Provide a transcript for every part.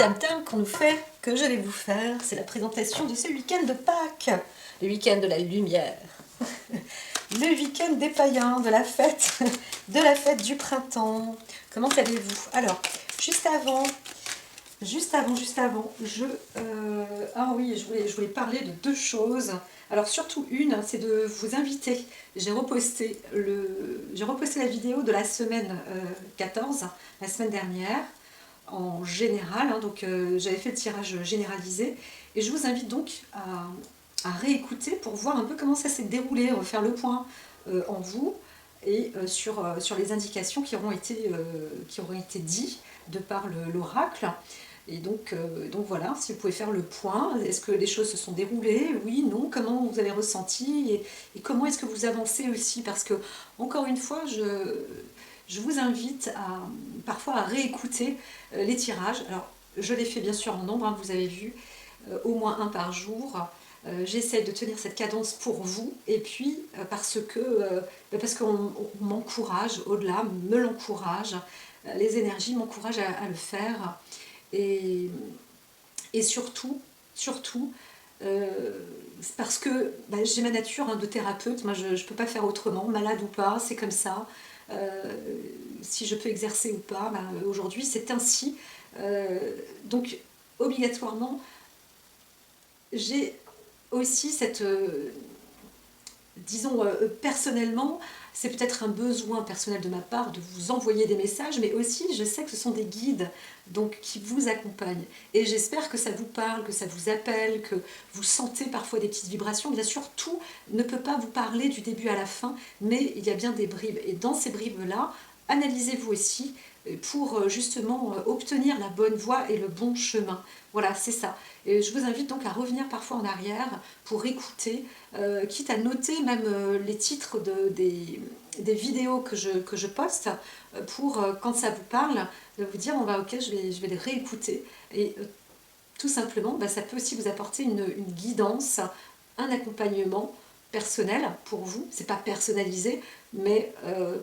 tam-tam qu'on nous fait, que je vais vous faire, c'est la présentation de ce week-end de Pâques, le week-end de la lumière, le week-end des païens, de la fête du printemps. Comment allez-vous? Alors, juste avant, ah oui, je voulais parler de deux choses. Alors surtout une, c'est de vous inviter. J'ai reposté la vidéo de la semaine 14, la semaine dernière, en général, hein, donc j'avais fait le tirage généralisé, et je vous invite donc à réécouter pour voir un peu comment ça s'est déroulé, refaire le point en vous, et sur les indications qui auront été dites de par l'oracle. Et donc voilà, si vous pouvez faire le point, est-ce que les choses se sont déroulées? Oui, non, comment vous avez ressenti et comment est-ce que vous avancez aussi? Parce que, encore une fois, je vous invite parfois à réécouter les tirages. Alors, je les fais bien sûr en nombre, hein, vous avez vu, au moins un par jour. J'essaie de tenir cette cadence pour vous, et puis parce qu'on m'encourage, au-delà, me l'encourage, les énergies m'encouragent à le faire. Et surtout, parce que j'ai ma nature, hein, de thérapeute, moi je ne peux pas faire autrement, malade ou pas, c'est comme ça. Si je peux exercer ou pas, aujourd'hui c'est ainsi. Donc obligatoirement, j'ai aussi cette... disons, personnellement, c'est peut-être un besoin personnel de ma part de vous envoyer des messages, mais aussi je sais que ce sont des guides donc, qui vous accompagnent. Et j'espère que ça vous parle, que ça vous appelle, que vous sentez parfois des petites vibrations. Bien sûr, tout ne peut pas vous parler du début à la fin, mais il y a bien des bribes. Et dans ces bribes-là, analysez-vous aussi pour justement obtenir la bonne voie et le bon chemin. Voilà, c'est ça. Et je vous invite donc à revenir parfois en arrière pour écouter, quitte à noter même les titres des vidéos que je poste, pour quand ça vous parle, de vous dire bon ok, je vais les réécouter. Et tout simplement, ça peut aussi vous apporter une guidance, un accompagnement personnel pour vous. C'est pas personnalisé, mais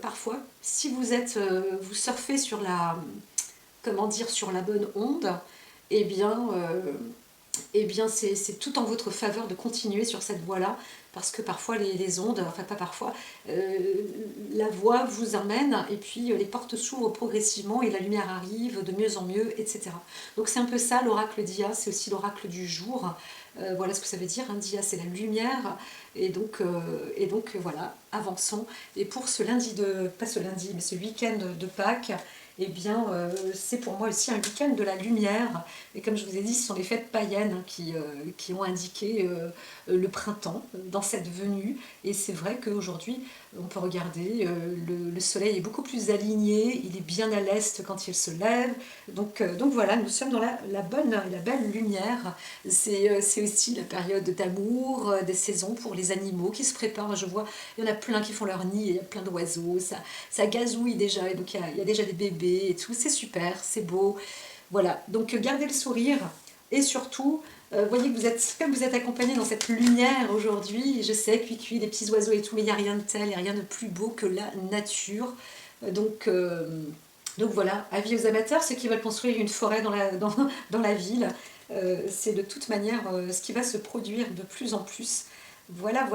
parfois, si vous surfez sur sur la bonne onde, eh bien c'est tout en votre faveur de continuer sur cette voie-là, parce que parfois les ondes, enfin pas parfois, la voie vous emmène, et puis les portes s'ouvrent progressivement et la lumière arrive de mieux en mieux, etc. Donc c'est un peu ça l'oracle d'Ia, c'est aussi l'oracle du jour. Voilà ce que ça veut dire, hein. Dia c'est la lumière, et donc voilà, avançons. Et pour ce lundi pas ce lundi, mais ce week-end de Pâques, eh bien c'est pour moi aussi un week-end de la lumière. Et comme je vous ai dit, ce sont les fêtes païennes, hein, qui ont indiqué le printemps dans cette venue. Et c'est vrai qu'aujourd'hui, on peut regarder, le soleil est beaucoup plus aligné, il est bien à l'est quand il se lève. Donc voilà, nous sommes dans la belle lumière. C'est aussi la période d'amour, des saisons pour les animaux qui se préparent. Je vois, il y en a plein qui font leur nid, il y a plein d'oiseaux, ça gazouille déjà, et donc il y a déjà des bébés et tout, c'est super, c'est beau. Voilà, donc gardez le sourire, et surtout, voyez que comme vous êtes accompagné dans cette lumière aujourd'hui, je sais, cuit, des petits oiseaux et tout, mais il n'y a rien de tel, il n'y a rien de plus beau que la nature. Donc voilà, avis aux amateurs, ceux qui veulent construire une forêt dans la ville, c'est de toute manière ce qui va se produire de plus en plus. Voilà.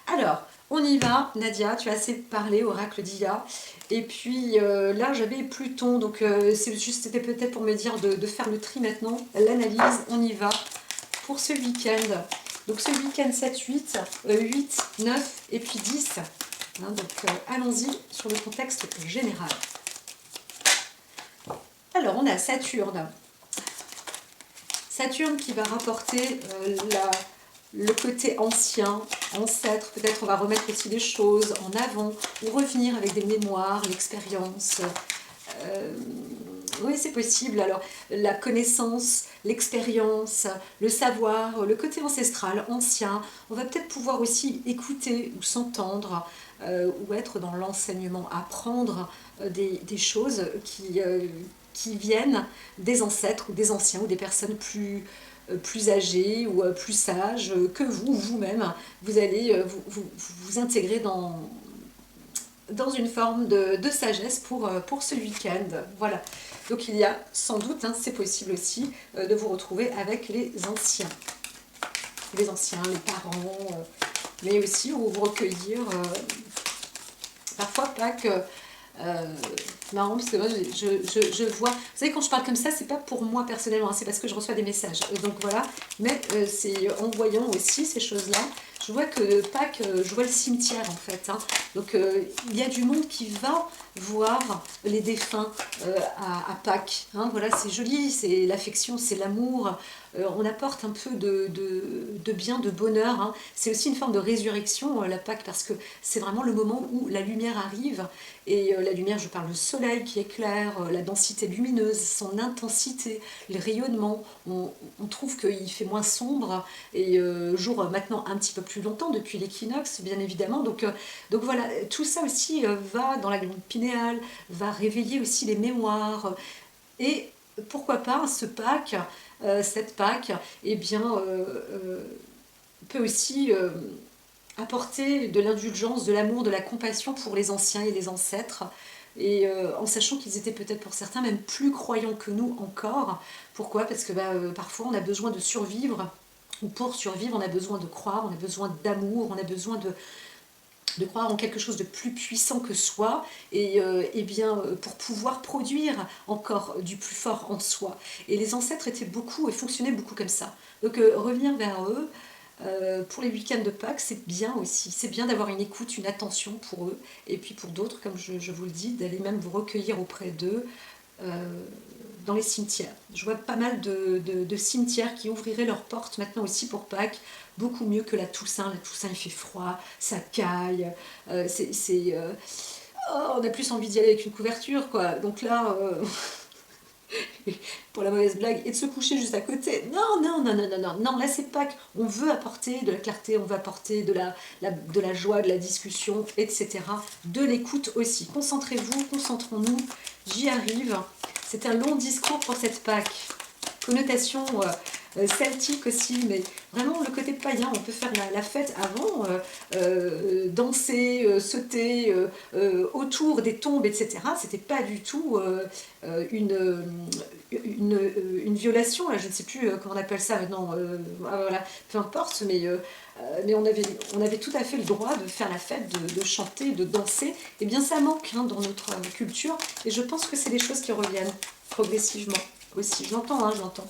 Alors, on y va. Nadia, tu as assez parlé, oracle d'Ia. Et puis là, j'avais Pluton, donc c'était peut-être pour me dire de faire le tri maintenant, l'analyse. On y va pour ce week-end. Donc ce week-end 7, 8, 8, 9 et puis 10. Hein, donc allons-y sur le contexte général. Alors, on a Saturne. Saturne qui va rapporter le côté ancien, ancêtre. Peut-être on va remettre aussi des choses en avant, ou revenir avec des mémoires, l'expérience. Oui, c'est possible. Alors, la connaissance, l'expérience, le savoir, le côté ancestral, ancien. On va peut-être pouvoir aussi écouter ou s'entendre, ou être dans l'enseignement, apprendre des choses qui viennent des ancêtres ou des anciens ou des personnes plus âgées ou plus sages que vous-même. Vous allez vous intégrer dans une forme de sagesse pour ce week-end. Voilà. Donc il y a sans doute, hein, c'est possible aussi, de vous retrouver avec les anciens. Les anciens, les parents, mais aussi vous recueillir. Parfois Pâques, marrant parce que moi je vois, vous savez quand je parle comme ça c'est pas pour moi personnellement, hein, c'est parce que je reçois des messages, donc voilà, mais c'est en voyant aussi ces choses là, je vois que Pâques, je vois le cimetière en fait, hein. Donc il y a du monde qui va voir les défunts à Pâques, hein, voilà, c'est joli, c'est l'affection, c'est l'amour, on apporte un peu de bien, de bonheur, hein. C'est aussi une forme de résurrection la Pâques parce que c'est vraiment le moment où la lumière arrive, et la lumière, je parle du soleil qui éclaire, la densité lumineuse, son intensité, les rayonnements, on trouve qu'il fait moins sombre, et jour maintenant un petit peu plus longtemps depuis l'équinoxe bien évidemment, donc voilà, tout ça aussi va dans la glande pinéale, va réveiller aussi les mémoires, et pourquoi pas ce Pâques, cette Pâques, eh bien, peut aussi apporter de l'indulgence, de l'amour, de la compassion pour les anciens et les ancêtres, et en sachant qu'ils étaient peut-être pour certains même plus croyants que nous encore. Pourquoi? Parce que parfois on a besoin de survivre, ou pour survivre on a besoin de croire, on a besoin d'amour, on a besoin de croire en quelque chose de plus puissant que soi, et bien pour pouvoir produire encore du plus fort en soi. Et les ancêtres étaient beaucoup et fonctionnaient beaucoup comme ça. Donc revenir vers eux, pour les week-ends de Pâques, c'est bien aussi. C'est bien d'avoir une écoute, une attention pour eux. Et puis pour d'autres, comme je vous le dis, d'aller même vous recueillir auprès d'eux dans les cimetières. Je vois pas mal de cimetières qui ouvriraient leurs portes maintenant aussi pour Pâques, beaucoup mieux que la Toussaint. La Toussaint, il fait froid, ça caille, on a plus envie d'y aller avec une couverture, quoi. Donc là... pour la mauvaise blague, et de se coucher juste à côté. Non, non, non, non, non, non, non, là c'est Pâques. On veut apporter de la clarté, on veut apporter de la joie, de la discussion, etc. De l'écoute aussi. Concentrez-vous, concentrons-nous, j'y arrive. C'est un long discours pour cette Pâques. Connotation celtique aussi, mais vraiment le côté païen, on peut faire la fête avant, danser, sauter autour des tombes, etc. C'était pas du tout une violation, là, je ne sais plus comment on appelle ça maintenant, voilà, peu importe, mais on avait tout à fait le droit de faire la fête, de chanter, de danser, et bien ça manque hein, dans notre culture, et je pense que c'est des choses qui reviennent progressivement aussi, je l'entends, hein, je l'entends.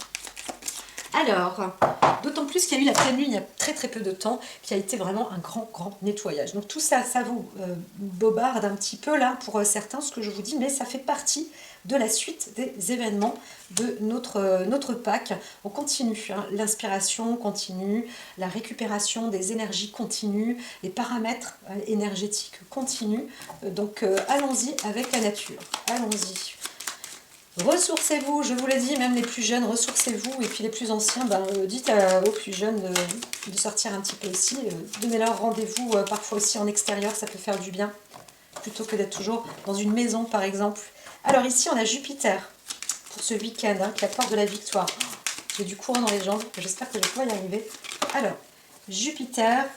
Alors, d'autant plus qu'il y a eu la pleine lune il y a très très peu de temps, qui a été vraiment un grand grand nettoyage. Donc tout ça, ça vous bobarde un petit peu là pour certains, ce que je vous dis, mais ça fait partie de la suite des événements de notre Pâques. On continue, hein, l'inspiration continue, la récupération des énergies continue, les paramètres énergétiques continuent. Donc allons-y avec la nature, allons-y. Ressourcez-vous, je vous l'ai dit, même les plus jeunes, ressourcez-vous, et puis les plus anciens, dites aux plus jeunes de sortir un petit peu aussi, donnez-leur rendez-vous parfois aussi en extérieur, ça peut faire du bien, plutôt que d'être toujours dans une maison par exemple. Alors ici on a Jupiter, pour ce week-end, hein, qui apporte de la victoire. J'ai du courant dans les jambes, j'espère que je vais pouvoir y arriver. Alors, Jupiter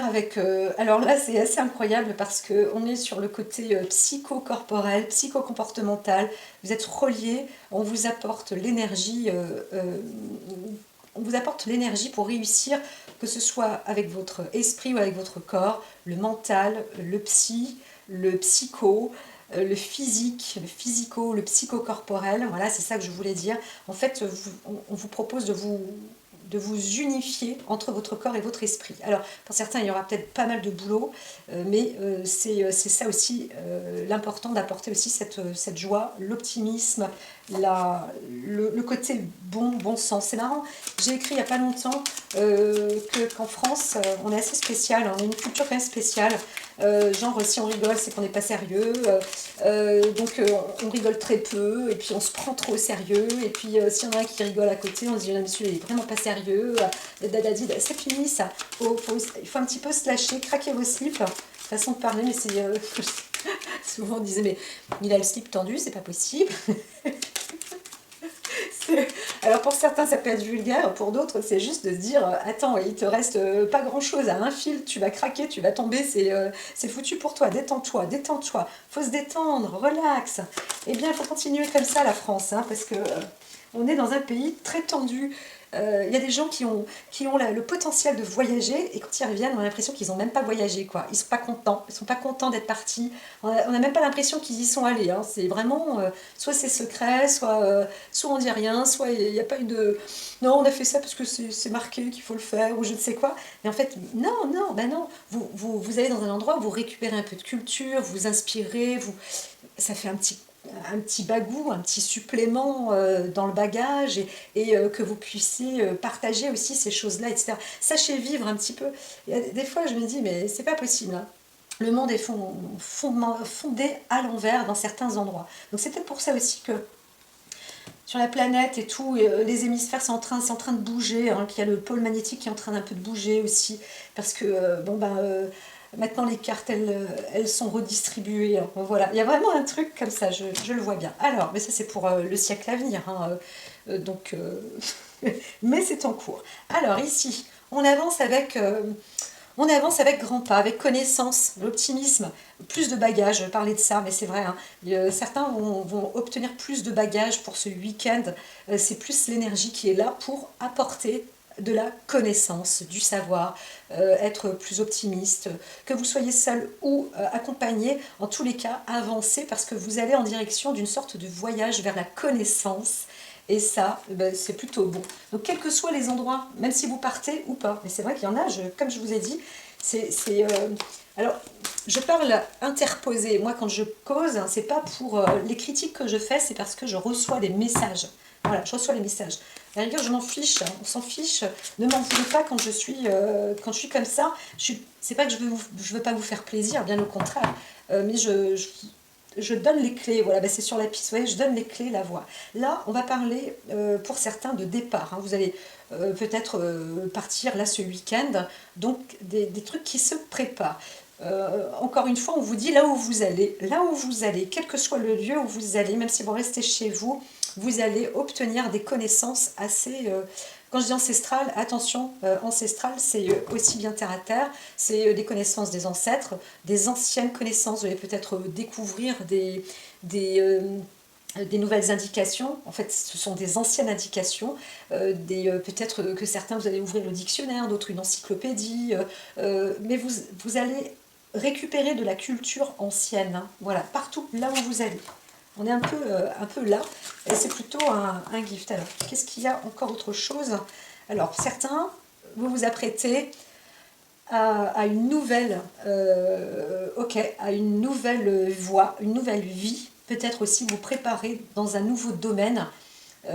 avec... alors là, c'est assez incroyable parce qu'on est sur le côté psycho-corporel, psycho-comportemental. Vous êtes reliés, on vous apporte l'énergie pour réussir, que ce soit avec votre esprit ou avec votre corps, le mental, le psy, le psycho, le physique, le physico, le psycho-corporel. Voilà, c'est ça que je voulais dire. En fait, on vous propose de vous unifier entre votre corps et votre esprit. Alors, pour certains, il y aura peut-être pas mal de boulot, mais c'est ça aussi l'important, d'apporter aussi cette joie, l'optimisme, le côté bon sens. C'est marrant, j'ai écrit il n'y a pas longtemps qu'en France, on est assez spécial, on a une culture quand même spéciale. Genre, si on rigole, c'est qu'on n'est pas sérieux, donc on rigole très peu, et puis on se prend trop au sérieux, et puis s'il y en a un qui rigole à côté, on se dit, monsieur, il est vraiment pas sérieux, c'est fini ça, il faut un petit peu se lâcher, craquer vos slips, façon de parler, mais c'est... souvent on disait, mais il a le slip tendu, c'est pas possible. Alors pour certains ça peut être vulgaire, pour d'autres c'est juste de se dire attends, il te reste pas grand chose à un fil, tu vas craquer, tu vas tomber, c'est foutu pour toi, détends-toi, faut se détendre, relax. Eh bien, il faut continuer comme ça, la France, hein, parce que on est dans un pays très tendu. Il y a des gens qui ont le potentiel de voyager et quand ils reviennent, on a l'impression qu'ils n'ont même pas voyagé, quoi. Ils sont pas contents, ils sont pas contents d'être partis. On n'a même pas l'impression qu'ils y sont allés, hein. C'est vraiment, soit c'est secret, soit on dit rien, soit il n'y a pas eu de... Non, on a fait ça parce que c'est marqué qu'il faut le faire, ou je ne sais quoi. Mais en fait, non, non, ben non. Vous allez dans un endroit où vous récupérez un peu de culture, vous inspirez, ça fait un petit bagou, un petit supplément dans le bagage et que vous puissiez partager aussi ces choses-là, etc. Sachez vivre un petit peu. Des fois, je me dis, mais c'est pas possible, hein. Le monde est fondé à l'envers dans certains endroits. Donc c'est peut-être pour ça aussi que sur la planète et tout, les hémisphères c'est en train de bouger, hein, qu'il y a le pôle magnétique qui est en train d'un peu de bouger aussi, parce que maintenant les cartes elles sont redistribuées, hein. Voilà, il y a vraiment un truc comme ça, je le vois bien. Alors, mais ça c'est pour le siècle à venir, hein, donc, mais c'est en cours. Alors ici, on avance avec grands pas, avec connaissance, l'optimisme, plus de bagages, je parlais de ça, mais c'est vrai, hein. Certains vont obtenir plus de bagages pour ce week-end. C'est plus l'énergie qui est là pour apporter de la connaissance, du savoir, être plus optimiste, que vous soyez seul ou accompagné, en tous les cas, avancez parce que vous allez en direction d'une sorte de voyage vers la connaissance. Et ça, c'est plutôt bon. Donc, quels que soient les endroits, même si vous partez ou pas, mais c'est vrai qu'il y en a, comme je vous ai dit, alors, je parle interposé. Moi, quand je cause, hein, c'est pas pour les critiques que je fais, c'est parce que je reçois des messages. Voilà, je reçois les messages. À la rigueur, je m'en fiche, hein, on s'en fiche. Ne m'en voulez pas quand je suis comme ça. C'est pas que je veux pas vous faire plaisir, bien au contraire. Mais je donne les clés, voilà, c'est sur la piste, vous voyez, je donne les clés, la voie. Là, on va parler pour certains de départ, hein. Vous allez peut-être partir là ce week-end, donc des trucs qui se préparent. Encore une fois, on vous dit là où vous allez, quel que soit le lieu où vous allez, même si vous restez chez vous, vous allez obtenir des connaissances assez... quand je dis ancestrales, attention, ancestral, c'est aussi bien terre à terre, c'est des connaissances des ancêtres, des anciennes connaissances, vous allez peut-être découvrir des nouvelles indications. En fait, ce sont des anciennes indications, peut-être que certains, vous allez ouvrir le dictionnaire, d'autres une encyclopédie, mais vous allez récupérer de la culture ancienne, hein. Voilà, partout là où vous allez. On est un peu là, et c'est plutôt un gift. Alors, qu'est-ce qu'il y a encore autre chose? Alors, certains, vous vous apprêtez à une nouvelle, à une nouvelle voie, une nouvelle vie. Peut-être aussi vous préparer dans un nouveau domaine.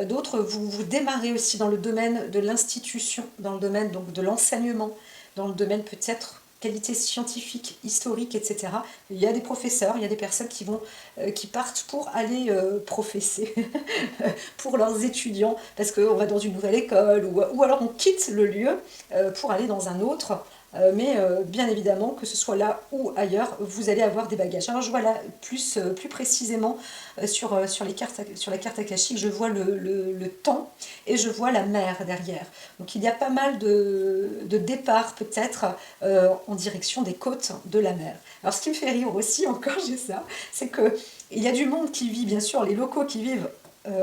D'autres, vous démarrez aussi dans le domaine de l'institution, dans le domaine donc de l'enseignement, dans le domaine peut-être qualité scientifique, historique, etc. Il y a des professeurs, il y a des personnes qui partent pour aller professer pour leurs étudiants, parce qu'on va dans une nouvelle école, ou alors on quitte le lieu pour aller dans un autre. Mais bien évidemment, que ce soit là ou ailleurs, vous allez avoir des bagages. Alors je vois là plus précisément sur la carte akashique, je vois le temps et je vois la mer derrière. Donc il y a pas mal de départs peut-être en direction des côtes de la mer. Alors ce qui me fait rire aussi, encore j'ai ça, c'est que il y a du monde qui vit, bien sûr, les locaux qui vivent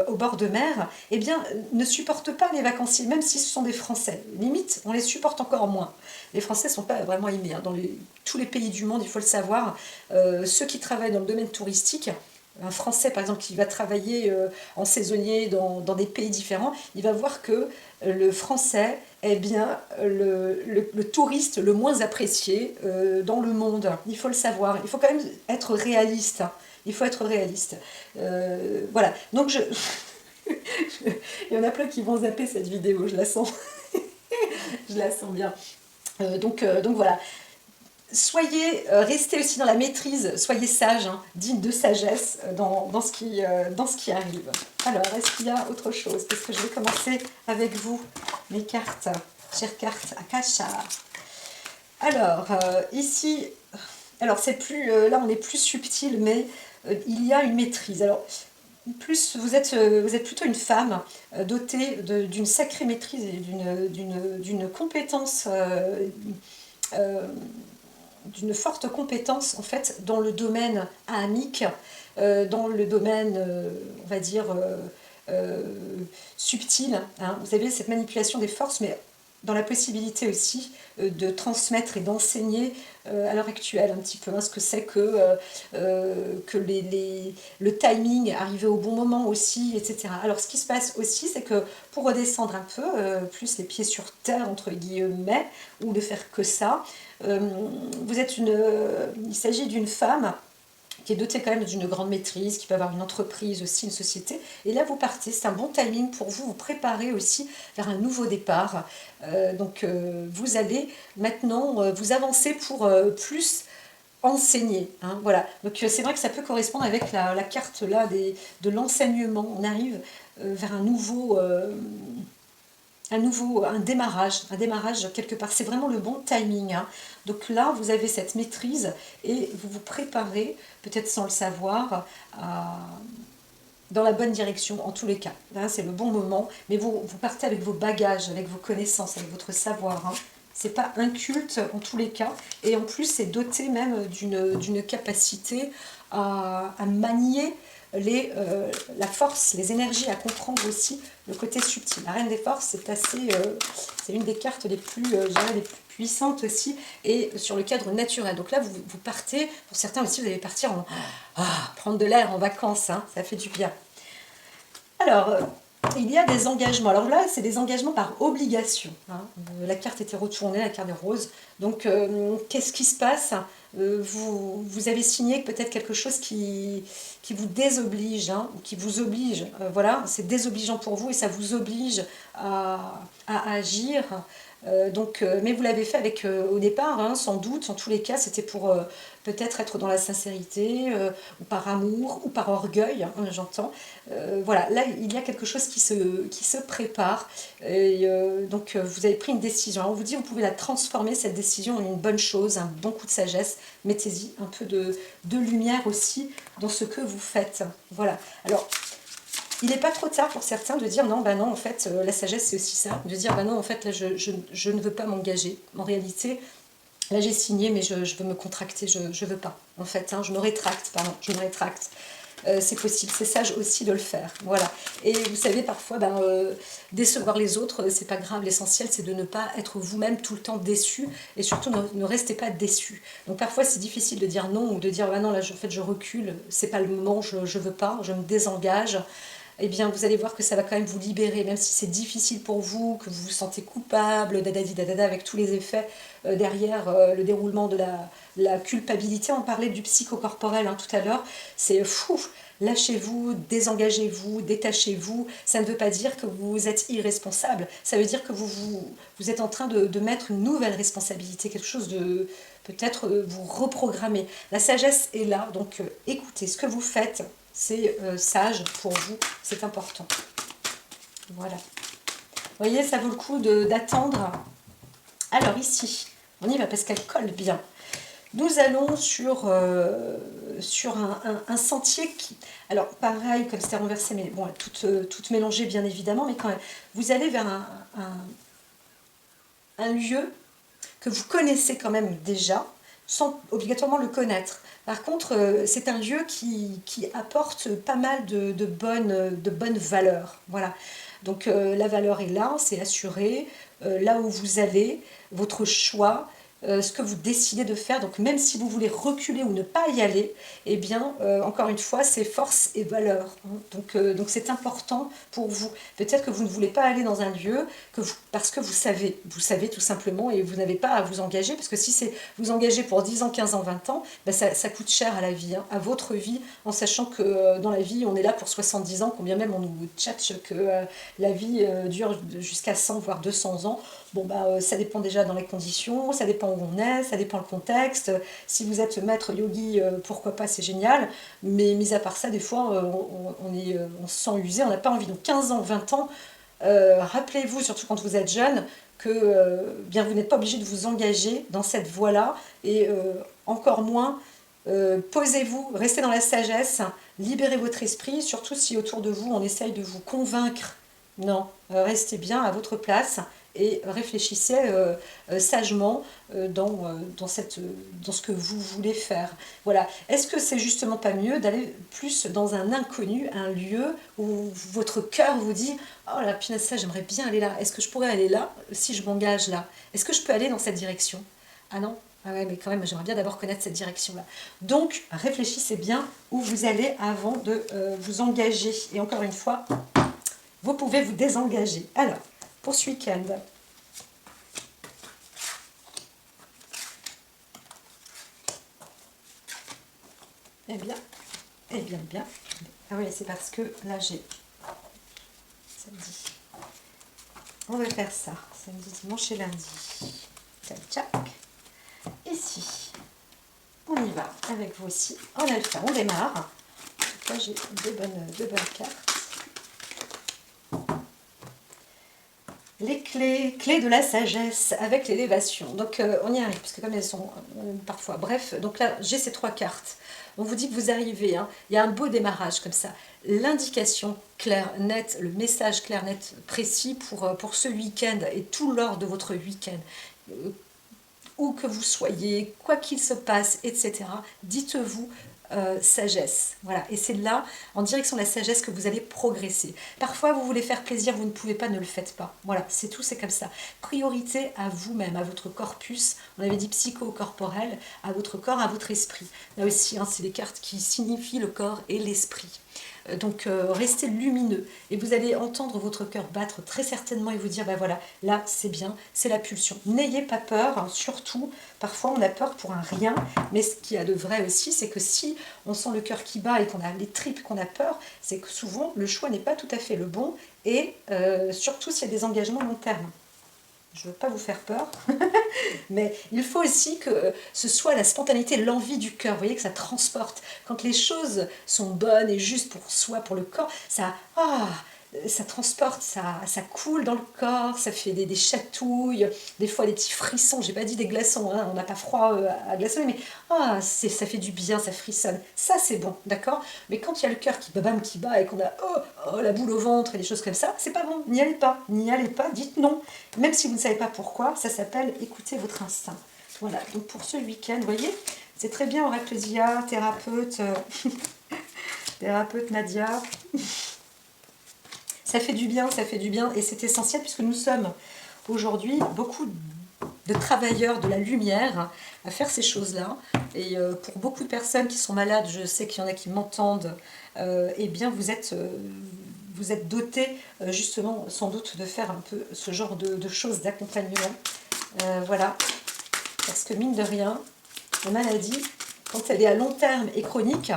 au bord de mer, eh bien, ne supportent pas les vacanciers, même si ce sont des Français. Limite, on les supporte encore moins. Les Français ne sont pas vraiment aimés, hein. Dans tous les pays du monde, il faut le savoir, ceux qui travaillent dans le domaine touristique, un Français par exemple qui va travailler en saisonnier dans des pays différents, il va voir que le Français est bien le touriste le moins apprécié dans le monde. Il faut le savoir, il faut quand même être réaliste, hein. Il faut être réaliste. Voilà, donc il y en a plein qui vont zapper cette vidéo, je la sens. Je la sens bien. Donc voilà, restez aussi dans la maîtrise, soyez sage, hein, digne de sagesse dans ce qui arrive. Alors, est-ce qu'il y a autre chose? Parce que je vais commencer avec vous, mes cartes, chères cartes Akasha. Alors, ici, alors c'est plus, là on est plus subtil, mais il y a une maîtrise. Alors, plus vous êtes plutôt une femme dotée d'une sacrée maîtrise et d'une compétence, d'une forte compétence en fait dans le domaine amique, dans le domaine, on va dire, euh, subtil. Hein. Vous avez cette manipulation des forces, mais dans la possibilité aussi de transmettre et d'enseigner à l'heure actuelle un petit peu hein, ce que c'est que le timing, arriver au bon moment aussi, etc. Alors ce qui se passe aussi, c'est que pour redescendre un peu, plus les pieds sur terre, entre guillemets, ou ne faire que ça, vous êtes il s'agit d'une femme qui est dotée quand même d'une grande maîtrise, qui peut avoir une entreprise aussi, une société. Et là, vous partez, c'est un bon timing pour vous, vous préparez aussi vers un nouveau départ. Vous allez maintenant vous avancer pour plus enseigner. Hein, voilà. Donc c'est vrai que ça peut correspondre avec la carte là de l'enseignement. On arrive vers un démarrage quelque part. C'est vraiment le bon timing. Hein. Donc là, vous avez cette maîtrise et vous vous préparez, peut-être sans le savoir, dans la bonne direction, en tous les cas. Là, c'est le bon moment, mais vous partez avec vos bagages, avec vos connaissances, avec votre savoir. Hein. C'est pas inculte en tous les cas, et en plus, c'est doté même d'une capacité à manier la force, les énergies, à comprendre aussi le côté subtil. La Reine des Forces, c'est une des cartes les plus, je dirais, les plus puissantes aussi, et sur le cadre naturel. Donc là, vous partez, pour certains aussi, vous allez partir prendre de l'air en vacances, hein, ça fait du bien. Alors, il y a des engagements. Alors là, c'est des engagements par obligation. Hein. La carte était retournée, la carte est rose. Donc, qu'est-ce qui se passe vous avez signé peut-être quelque chose qui vous désoblige, hein, ou qui vous oblige. Voilà, c'est désobligeant pour vous et ça vous oblige à agir. Mais vous l'avez fait avec, au départ, hein, sans doute, en tous les cas, c'était pour peut-être être dans la sincérité, ou par amour, ou par orgueil, hein, j'entends. Voilà, là, il y a quelque chose qui se prépare. Vous avez pris une décision. Alors, on vous dit, vous pouvez la transformer, cette décision, en une bonne chose, un bon coup de sagesse. Mettez-y un peu de lumière aussi dans ce que vous faites. Voilà. Alors, il n'est pas trop tard pour certains de dire non, non, en fait, la sagesse c'est aussi ça. De dire non, en fait, là, je ne veux pas m'engager. En réalité, là, j'ai signé, mais je veux me contracter, je ne veux pas. En fait, hein, je me rétracte. C'est possible, c'est sage aussi de le faire. Voilà. Et vous savez, parfois, décevoir les autres, c'est pas grave. L'essentiel, c'est de ne pas être vous-même tout le temps déçu. Et surtout, ne restez pas déçu. Donc parfois, c'est difficile de dire non ou de dire non, là, en fait, je recule. C'est pas le moment, je veux pas, je me désengage. Eh bien, vous allez voir que ça va quand même vous libérer, même si c'est difficile pour vous, que vous vous sentez coupable, avec tous les effets derrière le déroulement de la culpabilité. On parlait du psychocorporel tout à l'heure. C'est fou. Lâchez-vous, désengagez-vous, détachez-vous. Ça ne veut pas dire que vous êtes irresponsable. Ça veut dire que vous êtes en train de mettre une nouvelle responsabilité, quelque chose de peut-être vous reprogrammer. La sagesse est là, donc écoutez ce que vous faites. C'est sage pour vous, c'est important. Voilà. Vous voyez, ça vaut le coup d'attendre. Alors ici, on y va parce qu'elle colle bien. Nous allons sur un sentier qui... Alors pareil, comme c'était renversé, mais bon, toutes mélangées bien évidemment, mais quand même, vous allez vers un lieu que vous connaissez quand même déjà, sans obligatoirement le connaître. Par contre, c'est un lieu qui apporte pas mal de bonnes valeurs. Voilà. Donc la valeur est là, c'est assuré. Là où vous allez, votre choix, ce que vous décidez de faire. Donc même si vous voulez reculer ou ne pas y aller, eh bien, encore une fois, c'est force et valeur. Hein. Donc c'est important pour vous. Peut-être que vous ne voulez pas aller dans un lieu parce que vous savez tout simplement et vous n'avez pas à vous engager, parce que si c'est vous engager pour 10 ans, 15 ans, 20 ans, ça coûte cher à la vie, hein, à votre vie, en sachant que dans la vie, on est là pour 70 ans, combien même on nous tchatche que la vie dure jusqu'à 100 voire 200 ans. Bon, ça dépend déjà dans les conditions, ça dépend où on est, ça dépend le contexte. Si vous êtes maître yogi, pourquoi pas, c'est génial. Mais mis à part ça, des fois, on se sent usé, on n'a pas envie. Donc 15 ans, 20 ans, rappelez-vous, surtout quand vous êtes jeune, que bien vous n'êtes pas obligé de vous engager dans cette voie-là. Et encore moins, posez-vous, restez dans la sagesse, libérez votre esprit, surtout si autour de vous, on essaye de vous convaincre. Non, restez bien à votre place. et réfléchissez sagement dans ce que vous voulez faire. Voilà. Est-ce que c'est justement pas mieux d'aller plus dans un inconnu, un lieu où votre cœur vous dit oh la punaise, ça j'aimerais bien aller là. Est-ce que je pourrais aller là si je m'engage là? Est-ce que je peux aller dans cette direction? Ah non? Ah ouais, mais quand même, j'aimerais bien d'abord connaître cette direction-là. Donc, réfléchissez bien où vous allez avant de vous engager. Et encore une fois, vous pouvez vous désengager. Alors, pour ce week-end, eh bien, bien. Ah oui, c'est parce que là, j'ai samedi. On va faire ça. Samedi, dimanche et lundi. Tac, tac. Ici, on y va avec vous aussi. En alpha, on démarre. Donc là, j'ai deux bonnes cartes. Les clés de la sagesse avec l'élévation. Donc on y arrive, parce que comme elles sont parfois... Bref, donc là j'ai ces 3 cartes. On vous dit que vous arrivez, hein. Il y a un beau démarrage comme ça. L'indication claire, nette, le message clair, net, précis pour ce week-end et tout lors de votre week-end. Où que vous soyez, quoi qu'il se passe, etc. Dites-vous sagesse. Voilà. Et c'est là, en direction de la sagesse, que vous allez progresser. Parfois, vous voulez faire plaisir, vous ne pouvez pas, ne le faites pas. Voilà, c'est tout, c'est comme ça. Priorité à vous-même, à votre corpus, on avait dit psycho-corporel, à votre corps, à votre esprit. Là aussi, hein, c'est des cartes qui signifient le corps et l'esprit. Donc restez lumineux et vous allez entendre votre cœur battre très certainement et vous dire ben voilà, là c'est bien, c'est la pulsion. N'ayez pas peur, hein, surtout parfois on a peur pour un rien, mais ce qu'il y a de vrai aussi, c'est que si on sent le cœur qui bat et qu'on a les tripes, qu'on a peur, c'est que souvent le choix n'est pas tout à fait le bon et surtout s'il y a des engagements long terme. Je ne veux pas vous faire peur, mais il faut aussi que ce soit la spontanéité, l'envie du cœur. Vous voyez que ça transporte. Quand les choses sont bonnes et justes pour soi, pour le corps, ça transporte, ça coule dans le corps, ça fait des chatouilles, des fois des petits frissons. J'ai pas dit des glaçons, hein, on n'a pas froid à glaçonner, mais ça fait du bien, ça frissonne. Ça c'est bon, d'accord? Mais quand il y a le cœur qui bat et qu'on a la boule au ventre et des choses comme ça, c'est pas bon. N'y allez pas, dites non. Même si vous ne savez pas pourquoi, ça s'appelle écouter votre instinct. Voilà, donc pour ce week-end, vous voyez, c'est très bien, Oracle Dia, thérapeute, thérapeute Nadia. Ça fait du bien, et c'est essentiel puisque nous sommes aujourd'hui beaucoup de travailleurs de la lumière à faire ces choses-là. Et pour beaucoup de personnes qui sont malades, je sais qu'il y en a qui m'entendent, eh bien vous êtes dotés justement sans doute de faire un peu ce genre de choses, d'accompagnement. Voilà, parce que mine de rien, la maladie, quand elle est à long terme et chronique,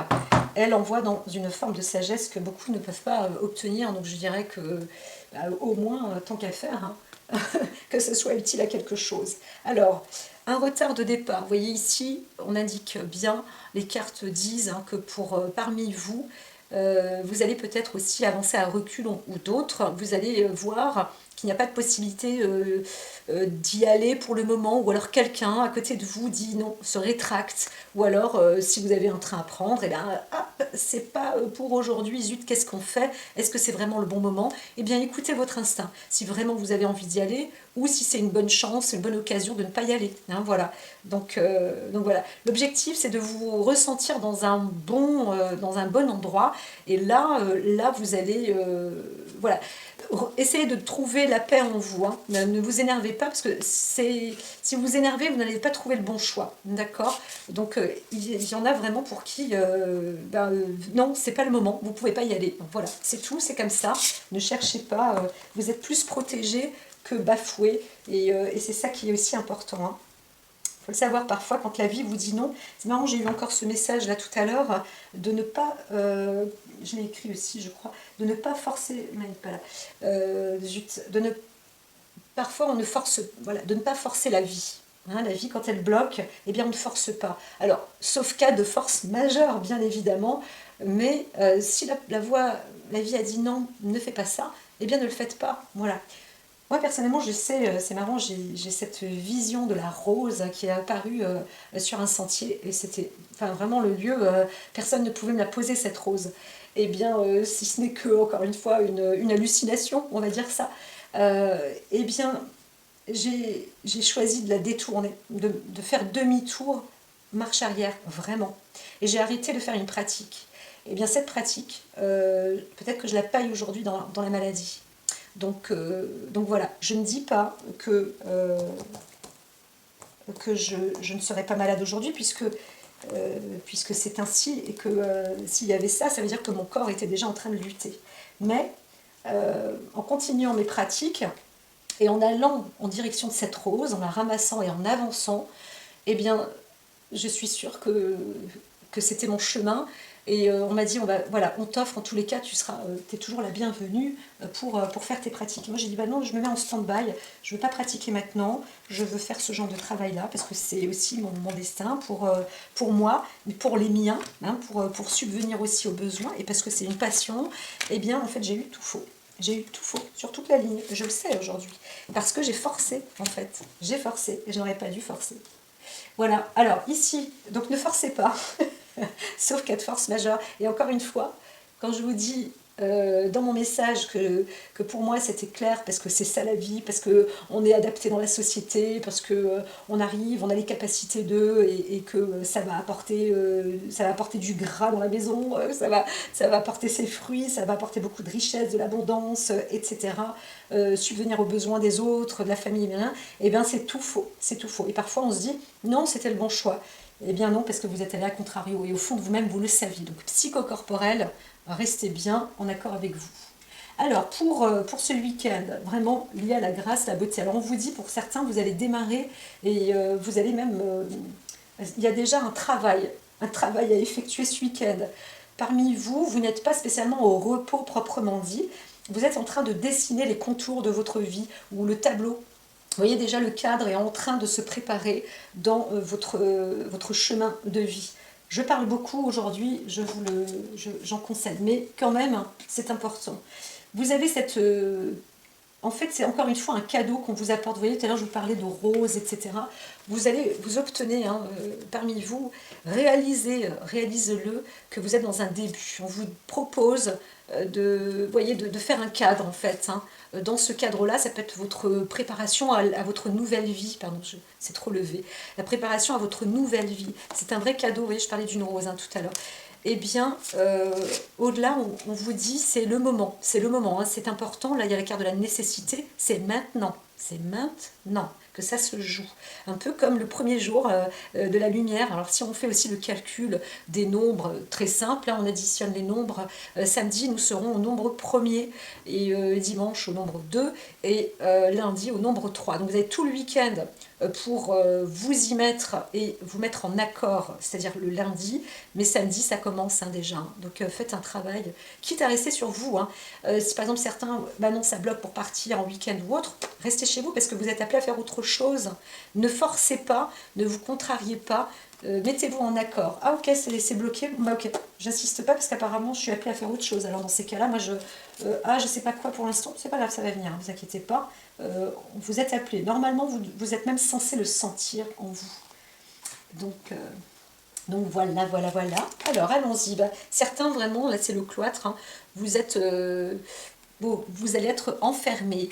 elle envoie dans une forme de sagesse que beaucoup ne peuvent pas obtenir. Donc je dirais que, au moins, tant qu'à faire, hein, que ce soit utile à quelque chose. Alors, un retard de départ. Vous voyez ici, on indique bien, les cartes disent hein, que parmi vous, vous allez peut-être aussi avancer à reculons ou d'autres. Vous allez voir qu'il n'y a pas de possibilité d'y aller pour le moment, ou alors quelqu'un à côté de vous dit non, se rétracte, ou alors si vous avez un train à prendre, et bien c'est pas pour aujourd'hui, zut, qu'est-ce qu'on fait? Est-ce que c'est vraiment le bon moment? Eh bien écoutez votre instinct, si vraiment vous avez envie d'y aller, ou si c'est une bonne chance, une bonne occasion de ne pas y aller. Hein, voilà. Donc voilà, l'objectif c'est de vous ressentir dans un bon endroit, et là vous allez voilà, essayez de trouver la paix en vous, hein. Ne vous énervez pas, parce que si vous vous énervez, vous n'allez pas trouver le bon choix, d'accord? Donc il y en a vraiment pour qui non, c'est pas le moment, vous pouvez pas y aller. Donc, voilà, c'est tout, c'est comme ça, ne cherchez pas, vous êtes plus protégé que bafoué, et c'est ça qui est aussi important, hein. Il faut le savoir, parfois quand la vie vous dit non. C'est marrant, j'ai eu encore ce message là tout à l'heure, de ne pas, je l'ai écrit aussi je crois, de ne pas forcer, non, il n'est pas là, parfois on ne force, voilà, de ne pas forcer la vie. Hein, la vie quand elle bloque, eh bien on ne force pas. Alors, sauf cas de force majeure bien évidemment, mais si la vie a dit non, ne fais pas ça, eh bien ne le faites pas, voilà. Moi, personnellement, je sais, c'est marrant, j'ai cette vision de la rose qui est apparue sur un sentier, et c'était vraiment le lieu, personne ne pouvait me la poser, cette rose. Eh bien, si ce n'est que, encore une fois, une hallucination, on va dire ça, eh bien, j'ai choisi de la détourner, de faire demi-tour, marche arrière, vraiment. Et j'ai arrêté de faire une pratique. Et bien cette pratique, peut-être que je la paye aujourd'hui dans la maladie. Donc voilà, je ne dis pas que je ne serai pas malade aujourd'hui, puisque c'est ainsi, et que s'il y avait ça, ça veut dire que mon corps était déjà en train de lutter. Mais en continuant mes pratiques, et en allant en direction de cette rose, en la ramassant et en avançant, eh bien, je suis sûre que c'était mon chemin. Et on m'a dit, voilà, on t'offre en tous les cas, t'es toujours la bienvenue pour faire tes pratiques. Moi j'ai dit, bah non, je me mets en stand-by, je ne veux pas pratiquer maintenant, je veux faire ce genre de travail-là, parce que c'est aussi mon destin pour moi, pour les miens, hein, pour subvenir aussi aux besoins, et parce que c'est une passion. Eh bien, en fait, j'ai eu tout faux. J'ai eu tout faux sur toute la ligne, je le sais aujourd'hui, parce que j'ai forcé, en fait. J'ai forcé, et je n'aurais pas dû forcer. Voilà, alors ici, donc ne forcez pas, sauf cas de force majeure. Et encore une fois, quand je vous dis dans mon message que pour moi c'était clair, parce que c'est ça la vie, parce qu'on est adapté dans la société, parce qu'on arrive, on a les capacités d'eux, et que ça va apporter du gras dans la maison, ça va apporter ses fruits, ça va apporter beaucoup de richesse, de l'abondance, etc. Subvenir aux besoins des autres, de la famille, et bien c'est tout faux, c'est tout faux. Et parfois on se dit, non, c'était le bon choix. Eh bien non, parce que vous êtes allé à contrario, et au fond de vous-même, vous le saviez. Donc psychocorporel, restez bien en accord avec vous. Alors, pour ce week-end, vraiment lié à la grâce, la beauté. Alors, on vous dit, pour certains, vous allez démarrer, et vous allez même... il y a déjà un travail à effectuer ce week-end. Parmi vous, vous n'êtes pas spécialement au repos proprement dit. Vous êtes en train de dessiner les contours de votre vie, ou le tableau. Vous voyez déjà, le cadre est en train de se préparer dans votre chemin de vie. Je parle beaucoup aujourd'hui, j'en concède, mais quand même, c'est important. Vous avez cette... en fait, c'est encore une fois un cadeau qu'on vous apporte. Vous voyez, tout à l'heure, je vous parlais de roses, etc. Vous obtenez, parmi vous, réalisez-le, que vous êtes dans un début. On vous propose de faire un cadre, en fait. Dans ce cadre-là, ça peut être votre préparation à votre nouvelle vie. Pardon, c'est trop levé. La préparation à votre nouvelle vie. C'est un vrai cadeau. Vous voyez, je parlais d'une rose tout à l'heure. Eh bien, au-delà, on vous dit, c'est le moment, c'est important. Là, il y a la carte de la nécessité, c'est maintenant que ça se joue. Un peu comme le premier jour de la lumière. Alors, si on fait aussi le calcul des nombres très simples, on additionne les nombres. Samedi, nous serons au nombre premier, et dimanche au nombre 2, et lundi au nombre 3. Donc, vous avez tout le week-end pour vous y mettre et vous mettre en accord, c'est-à-dire le lundi, mais samedi ça commence déjà. Donc faites un travail, quitte à rester sur vous. Si par exemple certains, non, ça bloque pour partir en week-end ou autre, restez chez vous parce que vous êtes appelé à faire autre chose. Ne forcez pas, ne vous contrariez pas, mettez-vous en accord. Ah ok, c'est bloqué, ok, j'insiste pas parce qu'apparemment je suis appelée à faire autre chose. Alors dans ces cas-là, moi je sais pas quoi pour l'instant, c'est pas grave, ça va venir, ne vous inquiétez pas. Vous êtes appelé. Normalement, vous êtes même censé le sentir en vous. Donc voilà. Alors allons-y. Certains vraiment, là c'est le cloître. Vous êtes, vous allez être enfermés.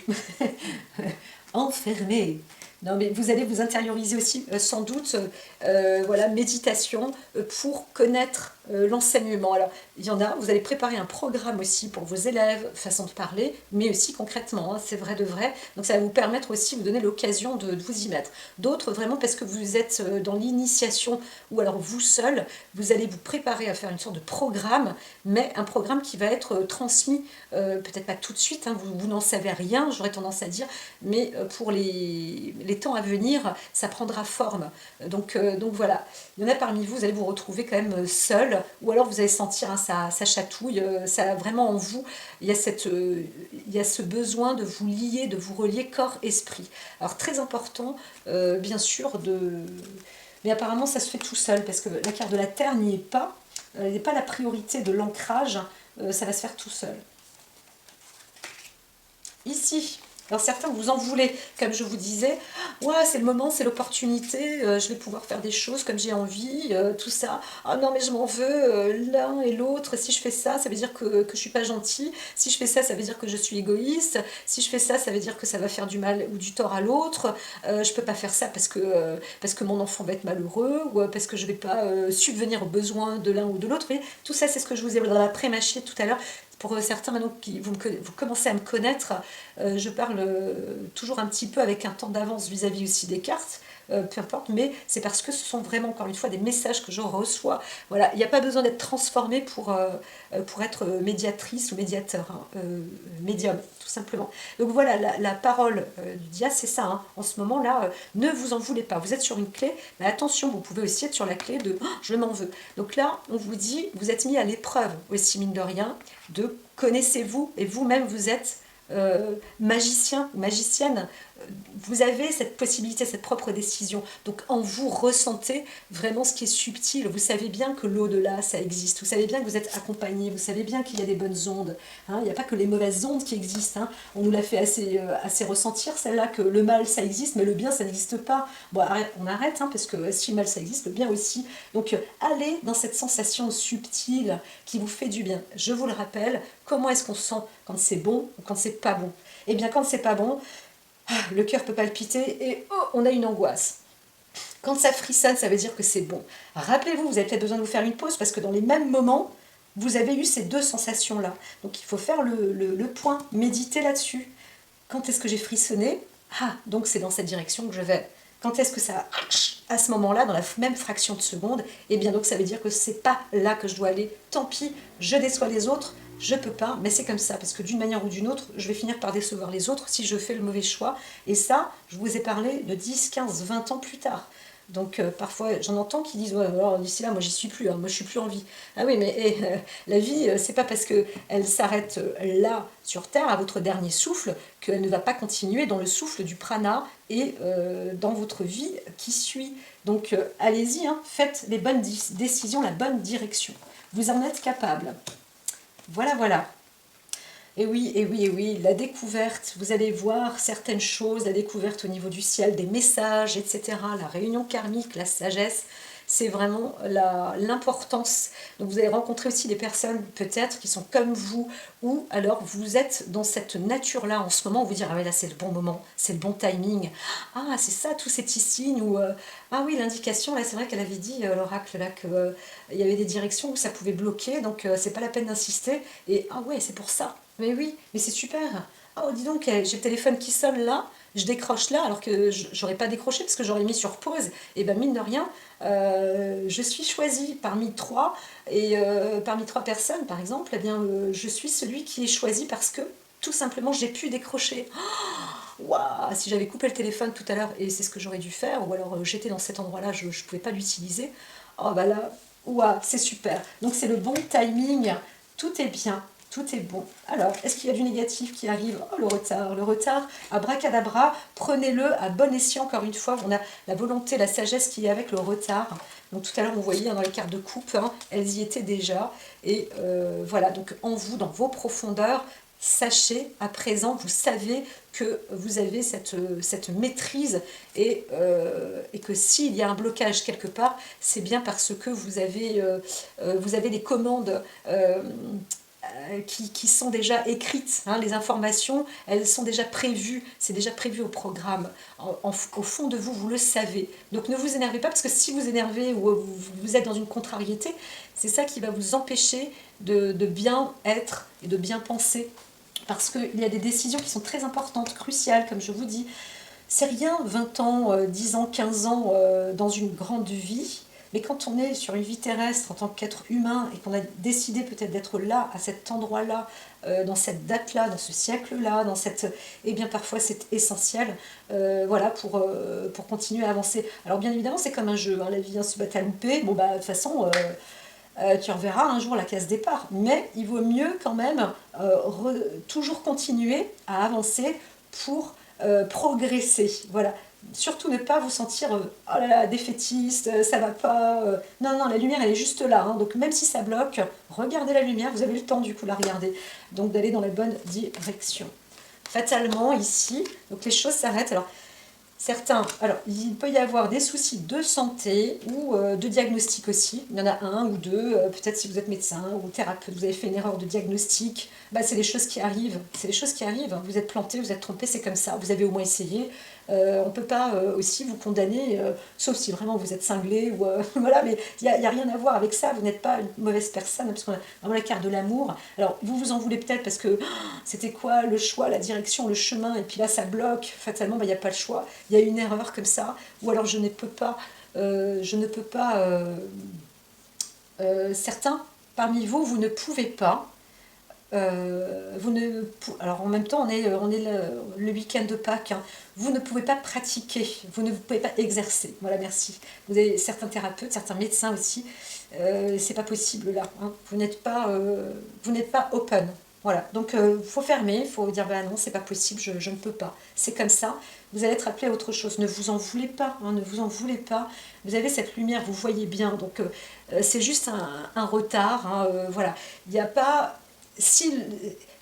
Enfermés. Non, mais vous allez vous intérioriser aussi, sans doute, méditation, pour connaître l'enseignement. Alors, il y en a, vous allez préparer un programme aussi pour vos élèves, façon de parler, mais aussi concrètement, c'est vrai de vrai. Donc, ça va vous permettre aussi, vous donner l'occasion de vous y mettre. D'autres, vraiment, parce que vous êtes dans l'initiation, ou alors vous seul, vous allez vous préparer à faire une sorte de programme, mais un programme qui va être transmis, peut-être pas tout de suite, vous n'en savez rien, j'aurais tendance à dire, mais pour les temps à venir, ça prendra forme. Donc voilà, il y en a parmi vous, vous allez vous retrouver quand même seul, ou alors vous allez sentir ça chatouille, ça vraiment en vous, il y a ce besoin de vous lier, de vous relier corps-esprit. Alors très important, bien sûr, mais apparemment ça se fait tout seul, parce que la carte de la Terre n'y est pas, elle n'est pas la priorité de l'ancrage, ça va se faire tout seul. Ici, Alors certains vous en voulez, comme je vous disais, ouais, c'est le moment, c'est l'opportunité, je vais pouvoir faire des choses comme j'ai envie, tout ça. Ah non, mais je m'en veux, l'un et l'autre, si je fais ça, ça veut dire que je suis pas gentil, si je fais ça, ça veut dire que je suis égoïste, si je fais ça, ça veut dire que ça va faire du mal ou du tort à l'autre, je peux pas faire ça parce que mon enfant va être malheureux, ou parce que je vais pas subvenir aux besoins de l'un ou de l'autre. Vous voyez, tout ça, c'est ce que je vous ai pré-mâché tout à l'heure. Pour certains maintenant qui vous commencez à me connaître, je parle toujours un petit peu avec un temps d'avance vis-à-vis aussi des cartes, peu importe, mais c'est parce que ce sont vraiment, encore une fois, des messages que je reçois. Voilà, il n'y a pas besoin d'être transformé pour être médiatrice ou médiateur, hein, médium, tout simplement. Donc voilà, la parole du dia, c'est ça, hein. En ce moment-là, ne vous en voulez pas. Vous êtes sur une clé, mais attention, vous pouvez aussi être sur la clé de oh, je m'en veux. Donc là, on vous dit, vous êtes mis à l'épreuve aussi, mine de rien, de connaissez-vous et vous-même vous êtes magicien, magicienne, vous avez cette possibilité, cette propre décision. Donc en vous ressentez vraiment ce qui est subtil. Vous savez bien que l'au-delà, ça existe. Vous savez bien que vous êtes accompagné. Vous savez bien qu'il y a des bonnes ondes. Hein, il n'y a pas que les mauvaises ondes qui existent. Hein. On nous l'a fait assez ressentir, celle-là, que le mal, ça existe, mais le bien, ça n'existe pas. Bon, on arrête, hein, parce que si le mal, ça existe, le bien aussi. Donc allez dans cette sensation subtile qui vous fait du bien. Je vous le rappelle, comment est-ce qu'on se sent quand c'est bon ou quand c'est pas bon? Eh bien, quand c'est pas bon, le cœur peut palpiter et oh, on a une angoisse. Quand ça frissonne, ça veut dire que c'est bon. Rappelez-vous, vous avez peut-être besoin de vous faire une pause parce que dans les mêmes moments, vous avez eu ces deux sensations-là. Donc il faut faire le point, méditer là-dessus. Quand est-ce que j'ai frissonné? Ah, donc c'est dans cette direction que je vais. Quand est-ce que ça, à ce moment-là, dans la même fraction de seconde, eh bien donc ça veut dire que c'est pas là que je dois aller. Tant pis, je déçois les autres, je peux pas, mais c'est comme ça, parce que d'une manière ou d'une autre, je vais finir par décevoir les autres si je fais le mauvais choix. Et ça, je vous ai parlé de 10, 15, 20 ans plus tard. Donc parfois, j'en entends qui disent ouais, alors d'ici là, moi j'y suis plus, hein, moi je suis plus en vie. Ah oui, mais la vie, c'est pas parce qu'elle s'arrête là sur Terre, à votre dernier souffle, qu'elle ne va pas continuer dans le souffle du prana et dans votre vie qui suit. Donc allez-y, hein, faites les bonnes décisions, la bonne direction. Vous en êtes capable. Voilà, voilà. Et oui, et oui, et oui, la découverte, vous allez voir certaines choses, la découverte au niveau du ciel, des messages, etc. La réunion karmique, la sagesse, c'est vraiment l'importance. Donc vous allez rencontrer aussi des personnes peut-être qui sont comme vous, ou alors vous êtes dans cette nature-là en ce moment, vous dire, ah oui, là c'est le bon moment, c'est le bon timing. Ah, c'est ça, tous ces petits signes, ou ah oui, l'indication, là c'est vrai qu'elle avait dit, l'oracle, là, qu'il y avait des directions où ça pouvait bloquer, donc c'est pas la peine d'insister, et ah ouais, c'est pour ça. Mais oui, mais c'est super. Oh, dis donc, j'ai le téléphone qui sonne là, je décroche là, alors que j'aurais pas décroché parce que j'aurais mis sur pause. Et ben mine de rien, je suis choisie parmi trois, et parmi trois personnes, par exemple, eh bien, je suis celui qui est choisi parce que tout simplement j'ai pu décrocher. Waouh, si j'avais coupé le téléphone tout à l'heure, et c'est ce que j'aurais dû faire, ou alors j'étais dans cet endroit-là, je ne pouvais pas l'utiliser. Oh bah là, waouh, c'est super. Donc c'est le bon timing, tout est bien. Tout est bon. Alors, est-ce qu'il y a du négatif qui arrive? Oh, le retard. Le retard, abracadabra, prenez-le à bon escient, encore une fois. On a la volonté, la sagesse qui est avec le retard. Donc, tout à l'heure, on voyait dans les cartes de coupe, hein, elles y étaient déjà. Et voilà, donc en vous, dans vos profondeurs, sachez, à présent, vous savez que vous avez cette maîtrise et que s'il y a un blocage quelque part, c'est bien parce que vous avez des commandes qui sont déjà écrites, hein, les informations, elles sont déjà prévues, c'est déjà prévu au programme. Au fond de vous, vous le savez. Donc ne vous énervez pas, parce que si vous énervez ou vous êtes dans une contrariété, c'est ça qui va vous empêcher de bien être et de bien penser. Parce qu'il y a des décisions qui sont très importantes, cruciales, comme je vous dis. C'est rien, 20 ans, 10 ans, 15 ans dans une grande vie. Mais quand on est sur une vie terrestre en tant qu'être humain et qu'on a décidé peut-être d'être là, à cet endroit-là, dans cette date-là, dans ce siècle-là, dans cette... Eh bien parfois c'est essentiel, voilà, pour continuer à avancer. Alors bien évidemment c'est comme un jeu, hein, la vie, hein, se battre à louper, bon bah de toute façon... tu reverras un jour la case départ, mais il vaut mieux quand même toujours continuer à avancer pour progresser. Voilà. Surtout ne pas vous sentir oh là là, défaitiste, ça va pas. Non, non, la lumière elle est juste là, hein, donc même si ça bloque, regardez la lumière, vous avez le temps du coup de la regarder, donc d'aller dans la bonne direction. fatalement ici. Donc les choses s'arrêtent. Alors, certains, alors il peut y avoir des soucis de santé ou de diagnostic aussi. Il y en a un ou deux, peut-être si vous êtes médecin ou thérapeute, vous avez fait une erreur de diagnostic, bah, c'est les choses qui arrivent. C'est les choses qui arrivent. Vous êtes planté, vous êtes trompé, c'est comme ça. Vous avez au moins essayé. On ne peut pas aussi vous condamner, sauf si vraiment vous êtes cinglé ou voilà, mais y a rien à voir avec ça. Vous n'êtes pas une mauvaise personne parce qu'on a vraiment la carte de l'amour. Alors vous vous en voulez peut-être parce que c'était quoi le choix, la direction, le chemin, et puis là ça bloque. Fatalement, bah, il n'y a pas le choix. Il y a une erreur comme ça, ou alors je ne peux pas, certains parmi vous, vous ne pouvez pas, vous ne, alors en même temps on est le week-end de Pâques, hein. Vous ne pouvez pas pratiquer, vous ne pouvez pas exercer, voilà merci. Vous avez certains thérapeutes, certains médecins aussi, c'est pas possible là, hein. Vous n'êtes pas open. Voilà, donc il faut fermer, il faut dire bah non, c'est pas possible, je ne peux pas. C'est comme ça, vous allez être appelé à autre chose. Ne vous en voulez pas, hein, ne vous en voulez pas. Vous avez cette lumière, vous voyez bien, donc c'est juste un retard, hein, voilà. Il n'y a pas. Si,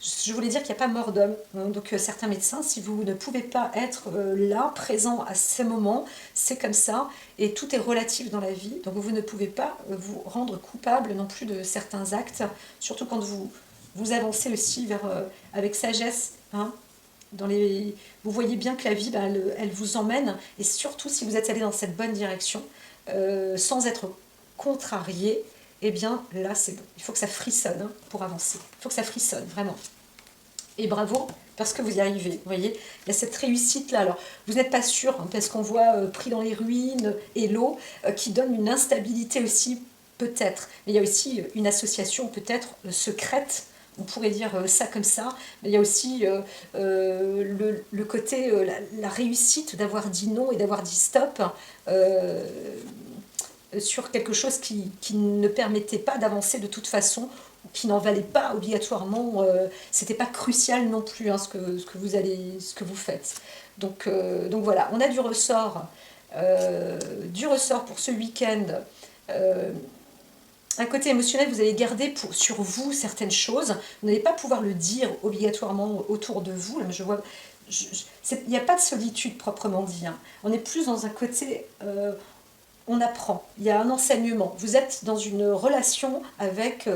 je voulais dire qu'il n'y a pas mort d'homme. Hein, donc certains médecins, si vous ne pouvez pas être là, présent à ce moment, c'est comme ça, et tout est relatif dans la vie. Donc vous ne pouvez pas vous rendre coupable non plus de certains actes, surtout quand vous avancez aussi vers, avec sagesse, hein, vous voyez bien que la vie, bah, elle vous emmène, et surtout si vous êtes allé dans cette bonne direction, sans être contrarié, eh bien là c'est bon. Il faut que ça frissonne, hein, pour avancer. Il faut que ça frissonne, vraiment. Et bravo, parce que vous y arrivez. Vous voyez, il y a cette réussite-là. Alors, vous n'êtes pas sûr, hein, parce qu'on voit pris dans les ruines et l'eau, qui donne une instabilité aussi, peut-être. Mais il y a aussi une association peut-être secrète, on pourrait dire ça comme ça, mais il y a aussi le côté, la réussite d'avoir dit non et d'avoir dit stop, euh, sur quelque chose qui ne permettait pas d'avancer de toute façon, ou qui n'en valait pas obligatoirement, c'était pas crucial non plus, hein, ce que vous faites. Donc voilà, on a du ressort pour ce week-end. Euh, un côté émotionnel, vous allez garder sur vous certaines choses. Vous n'allez pas pouvoir le dire obligatoirement autour de vous. Là, je vois, il n'y a pas de solitude proprement dit, hein. On est plus dans un côté, on apprend. Il y a un enseignement. Vous êtes dans une relation avec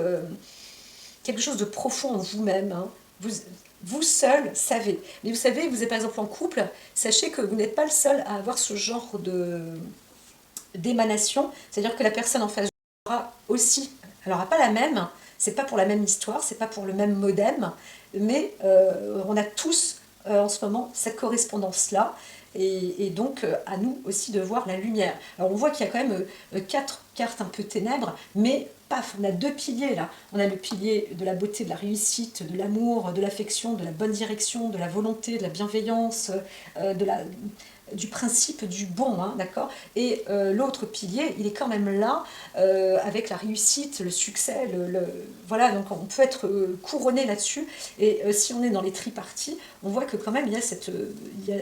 quelque chose de profond en vous-même, hein. Vous seul savez. Mais vous savez, vous êtes par exemple en couple, sachez que vous n'êtes pas le seul à avoir ce genre d'émanation. C'est-à-dire que la personne en face aura aussi, elle n'aura pas la même, c'est pas pour la même histoire, c'est pas pour le même modem, mais on a tous en ce moment cette correspondance-là, et donc à nous aussi de voir la lumière. Alors on voit qu'il y a quand même quatre cartes un peu ténèbres, mais paf, on a deux piliers là. On a le pilier de la beauté, de la réussite, de l'amour, de l'affection, de la bonne direction, de la volonté, de la bienveillance, du principe du bon, hein, d'accord. Et l'autre pilier, il est quand même là, avec la réussite, le succès, voilà, donc on peut être couronné là-dessus. Et si on est dans les triparties, on voit que quand même il y a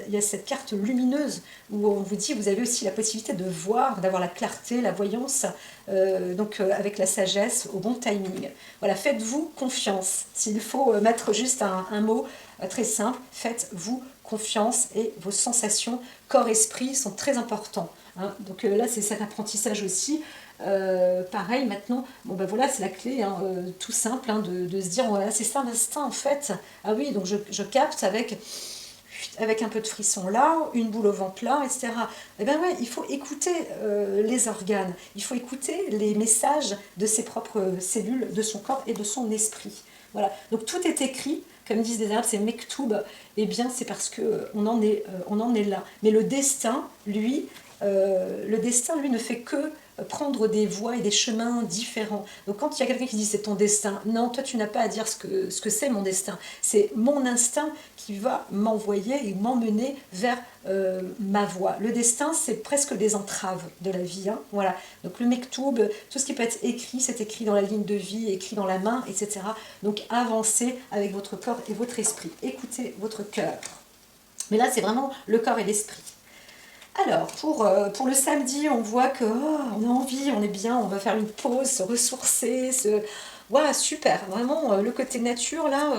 il y a cette carte lumineuse où on vous dit, vous avez aussi la possibilité de voir, d'avoir la clarté, la voyance, avec la sagesse, au bon timing. Voilà, faites-vous confiance. S'il faut mettre juste un mot très simple, faites-vous confiance, et vos sensations corps-esprit sont très importants, hein. Donc là, c'est cet apprentissage aussi. Pareil, maintenant, bon ben voilà, c'est la clé, hein, tout simple, hein, de se dire, voilà, c'est ça l'instinct en fait. Ah oui, donc je capte avec un peu de frisson là, une boule au ventre là, etc. Eh bien ouais, il faut écouter les organes, il faut écouter les messages de ses propres cellules, de son corps et de son esprit. Voilà, donc tout est écrit, comme disent des arabes, c'est mektoub, eh bien c'est parce que on en est là. Mais le destin, lui, ne fait que prendre des voies et des chemins différents. Donc quand il y a quelqu'un qui dit c'est ton destin, non, toi tu n'as pas à dire ce que c'est mon destin. C'est mon instinct qui va m'envoyer et m'emmener vers ma voie. Le destin, c'est presque des entraves de la vie, hein. Voilà. Donc le mektoub, tout ce qui peut être écrit, c'est écrit dans la ligne de vie, écrit dans la main, etc. Donc avancez avec votre corps et votre esprit. Écoutez votre cœur. Mais là, c'est vraiment le corps et l'esprit. Alors, pour le samedi, on voit que on a envie, on est bien, on va faire une pause, se ressourcer, Voilà, super, vraiment, le côté nature, là,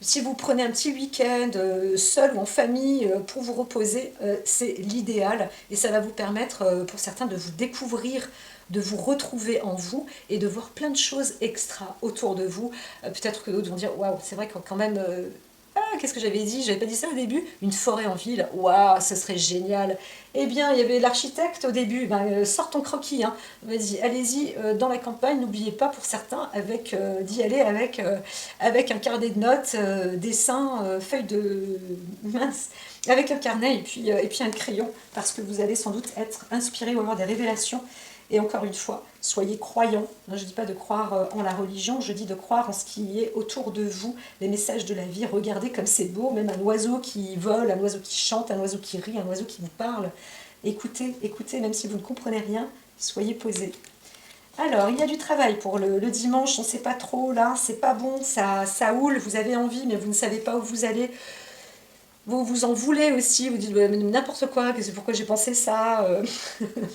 Si vous prenez un petit week-end seul ou en famille pour vous reposer, c'est l'idéal et ça va vous permettre pour certains de vous découvrir, de vous retrouver en vous et de voir plein de choses extra autour de vous. Peut-être que d'autres vont dire waouh, c'est vrai que quand même ah, qu'est-ce que j'avais dit? J'avais pas dit ça au début? Une forêt en ville, waouh, ce serait génial. Eh bien, il y avait l'architecte au début, ben, sors ton croquis, hein. Vas-y, allez-y dans la campagne, n'oubliez pas pour certains d'y aller avec un carnet de notes, dessin, feuille de mince, avec un carnet et puis un crayon, parce que vous allez sans doute être inspiré ou avoir des révélations. Et encore une fois, soyez croyants. Je ne dis pas de croire en la religion, je dis de croire en ce qui est autour de vous, les messages de la vie. Regardez comme c'est beau, même un oiseau qui vole, un oiseau qui chante, un oiseau qui rit, un oiseau qui vous parle. Écoutez, écoutez, même si vous ne comprenez rien, soyez posés. Alors, il y a du travail pour le dimanche, on ne sait pas trop, là, c'est pas bon, ça houle, vous avez envie, mais vous ne savez pas où vous allez. Vous vous en voulez aussi, vous dites bah, n'importe quoi, c'est pourquoi j'ai pensé ça,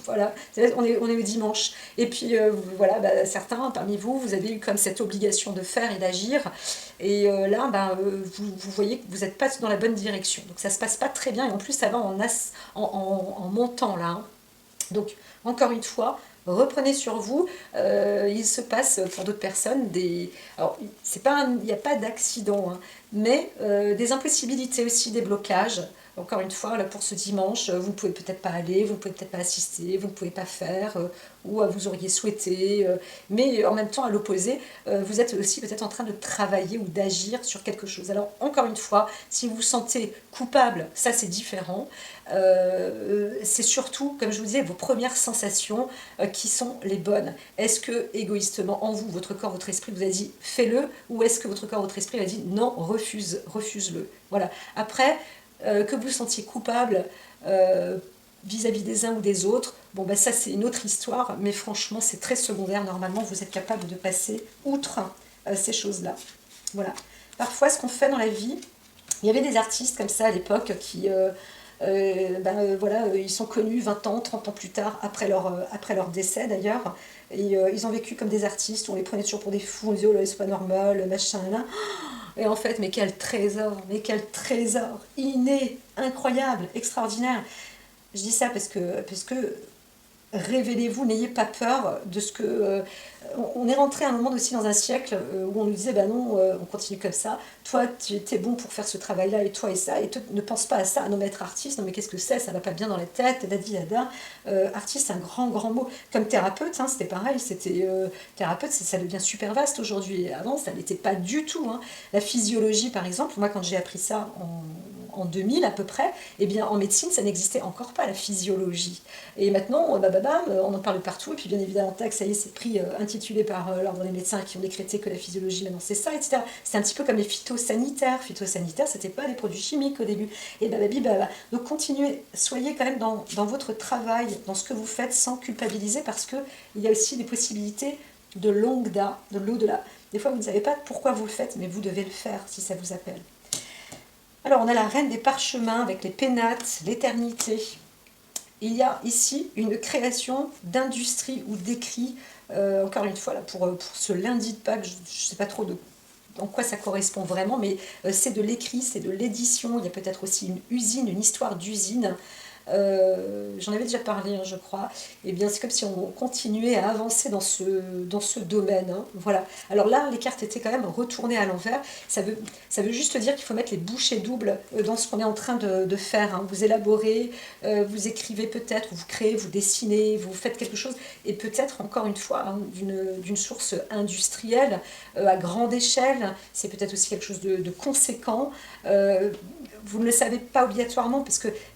voilà, on est au dimanche. Et puis voilà, bah, certains parmi vous, vous avez eu comme cette obligation de faire et d'agir, et là, bah, vous voyez que vous n'êtes pas dans la bonne direction. Donc ça se passe pas très bien, et en plus ça va en montant là, hein. Donc, encore une fois, reprenez sur vous. Il se passe pour d'autres personnes des. Alors, il n'y a pas d'accident, hein, mais des impossibilités aussi, des blocages. Encore une fois, là pour ce dimanche, vous ne pouvez peut-être pas aller, vous ne pouvez peut-être pas assister, vous ne pouvez pas faire, ou vous auriez souhaité, mais en même temps, à l'opposé, vous êtes aussi peut-être en train de travailler ou d'agir sur quelque chose. Alors, encore une fois, si vous vous sentez coupable, ça c'est différent. C'est surtout, comme je vous disais, vos premières sensations qui sont les bonnes. Est-ce que égoïstement en vous, votre corps, votre esprit vous a dit fais-le, ou est-ce que votre corps, votre esprit a dit non, refuse-le. Voilà. Après, que vous vous sentiez coupable vis-à-vis des uns ou des autres, bon ben ça c'est une autre histoire, mais franchement c'est très secondaire. Normalement vous êtes capable de passer outre ces choses-là. Voilà. Parfois ce qu'on fait dans la vie, il y avait des artistes comme ça à l'époque qui voilà, ils sont connus 20 ans, 30 ans plus tard, après leur décès d'ailleurs. Et ils ont vécu comme des artistes, on les prenait toujours pour des fous, on disait oh là c'est pas normal, machin, là. Et en fait, mais quel trésor inné, incroyable, extraordinaire. Je dis ça parce que révélez-vous, n'ayez pas peur de ce que... on est rentré à un moment aussi dans un siècle où on nous disait, ben non, on continue comme ça, toi tu étais bon pour faire ce travail-là, et toi et ça, et toi, ne pense pas à ça, non mais être artiste, non mais qu'est-ce que c'est, ça va pas bien dans la tête, dada. Artiste, c'est un grand mot. Comme thérapeute, hein, c'était pareil, thérapeute, ça devient super vaste aujourd'hui, avant ça n'était pas du tout, hein. La physiologie par exemple, moi quand j'ai appris ça en 2000 à peu près, eh bien en médecine ça n'existait encore pas la physiologie. Et maintenant, on en parle partout, et puis bien évidemment, tac, ça y est, c'est pris, intitulé par l'ordre des médecins qui ont décrété que la physiologie maintenant c'est ça, etc. C'est un petit peu comme les phytosanitaires. Phytosanitaires, c'était pas des produits chimiques au début. Et donc continuez, soyez quand même dans votre travail, dans ce que vous faites sans culpabiliser, parce qu'il y a aussi des possibilités de l'au-delà. Des fois, vous ne savez pas pourquoi vous le faites, mais vous devez le faire si ça vous appelle. Alors, on a la reine des parchemins avec les pénates, l'éternité. Il y a ici une création d'industrie ou d'écrit, encore une fois, là, pour ce lundi de Pâques, je ne sais pas trop en quoi ça correspond vraiment, mais c'est de l'écrit, c'est de l'édition, il y a peut-être aussi une usine, une histoire d'usine. J'en avais déjà parlé, hein, je crois. Et bien c'est comme si on continuait à avancer dans ce domaine, hein. Voilà. Alors là, les cartes étaient quand même retournées à l'envers. Ça veut juste dire qu'il faut mettre les bouchées doubles dans ce qu'on est en train de faire, hein. Vous élaborez, vous écrivez peut-être, vous créez, vous dessinez, vous faites quelque chose, et peut-être encore une fois, hein, d'une source industrielle à grande échelle. C'est peut-être aussi quelque chose de conséquent. Vous ne le savez pas obligatoirement,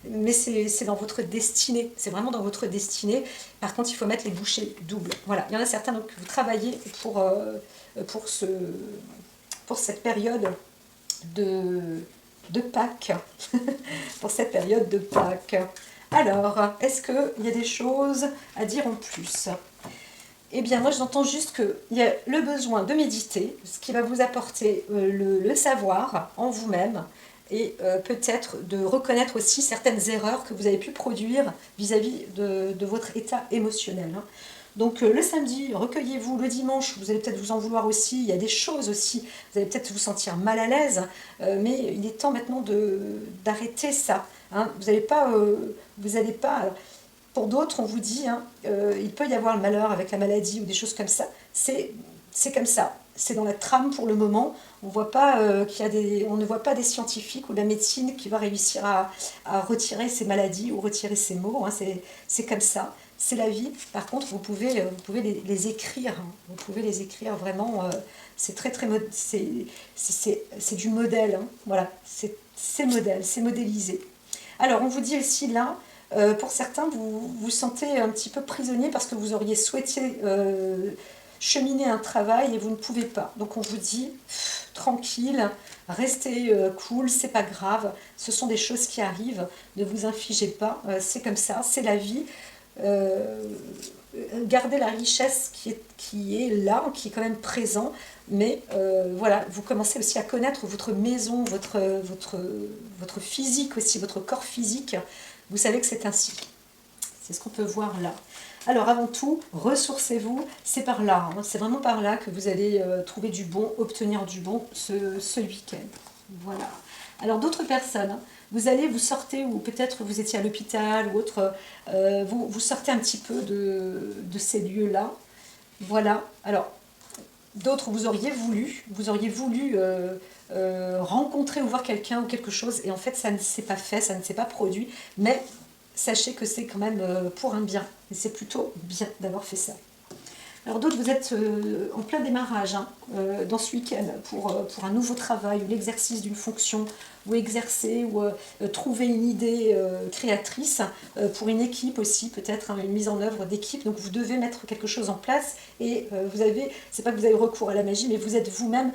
mais c'est dans votre destinée, c'est vraiment dans votre destinée. Par contre, il faut mettre les bouchées doubles. Voilà, il y en a certains donc, que vous travaillez pour cette période de Pâques. Pour cette période de Pâques. Alors, est-ce qu'il y a des choses à dire en plus ? Eh bien, moi, j'entends juste qu'il y a le besoin de méditer, ce qui va vous apporter le savoir en vous-même, et peut-être de reconnaître aussi certaines erreurs que vous avez pu produire vis-à-vis de votre état émotionnel, hein. Donc le samedi, recueillez-vous. Le dimanche, vous allez peut-être vous en vouloir aussi. Il y a des choses aussi. Vous allez peut-être vous sentir mal à l'aise. Mais il est temps maintenant d'arrêter ça. Hein. Vous allez pas. Alors, pour d'autres, on vous dit, hein, il peut y avoir le malheur avec la maladie ou des choses comme ça. C'est comme ça. C'est dans la trame pour le moment. On voit pas, on ne voit pas des scientifiques ou de la médecine qui va réussir à retirer ces maladies ou retirer ces maux. Hein. C'est comme ça. C'est la vie. Par contre, vous pouvez les écrire. Hein. Vous pouvez les écrire vraiment. C'est très très c'est du modèle. Hein. Voilà. C'est modèle. C'est modélisé. Alors, on vous dit aussi là. Pour certains, vous vous sentez un petit peu prisonnier parce que vous auriez souhaité cheminer un travail et vous ne pouvez pas. Donc on vous dit, tranquille, restez cool, c'est pas grave, ce sont des choses qui arrivent, ne vous infligez pas, c'est comme ça, c'est la vie. Gardez la richesse qui est là, qui est quand même présent, mais voilà, vous commencez aussi à connaître votre maison, votre physique aussi, votre corps physique. Vous savez que c'est ainsi. C'est ce qu'on peut voir là. Alors avant tout, ressourcez-vous, c'est par là, hein, c'est vraiment par là que vous allez trouver du bon, obtenir du bon ce week-end. Voilà. Alors d'autres personnes, hein, vous sortez, ou peut-être vous étiez à l'hôpital ou autre, vous sortez un petit peu de ces lieux-là. Voilà. Alors d'autres, vous auriez voulu rencontrer ou voir quelqu'un ou quelque chose, et en fait ça ne s'est pas fait, ça ne s'est pas produit, mais sachez que c'est quand même pour un bien, et c'est plutôt bien d'avoir fait ça. Alors d'autres, vous êtes en plein démarrage hein, dans ce week-end pour un nouveau travail ou l'exercice d'une fonction, ou exercer, ou trouver une idée créatrice pour une équipe aussi, peut-être hein, une mise en œuvre d'équipe. Donc vous devez mettre quelque chose en place, et c'est pas que vous avez recours à la magie, mais vous êtes vous-même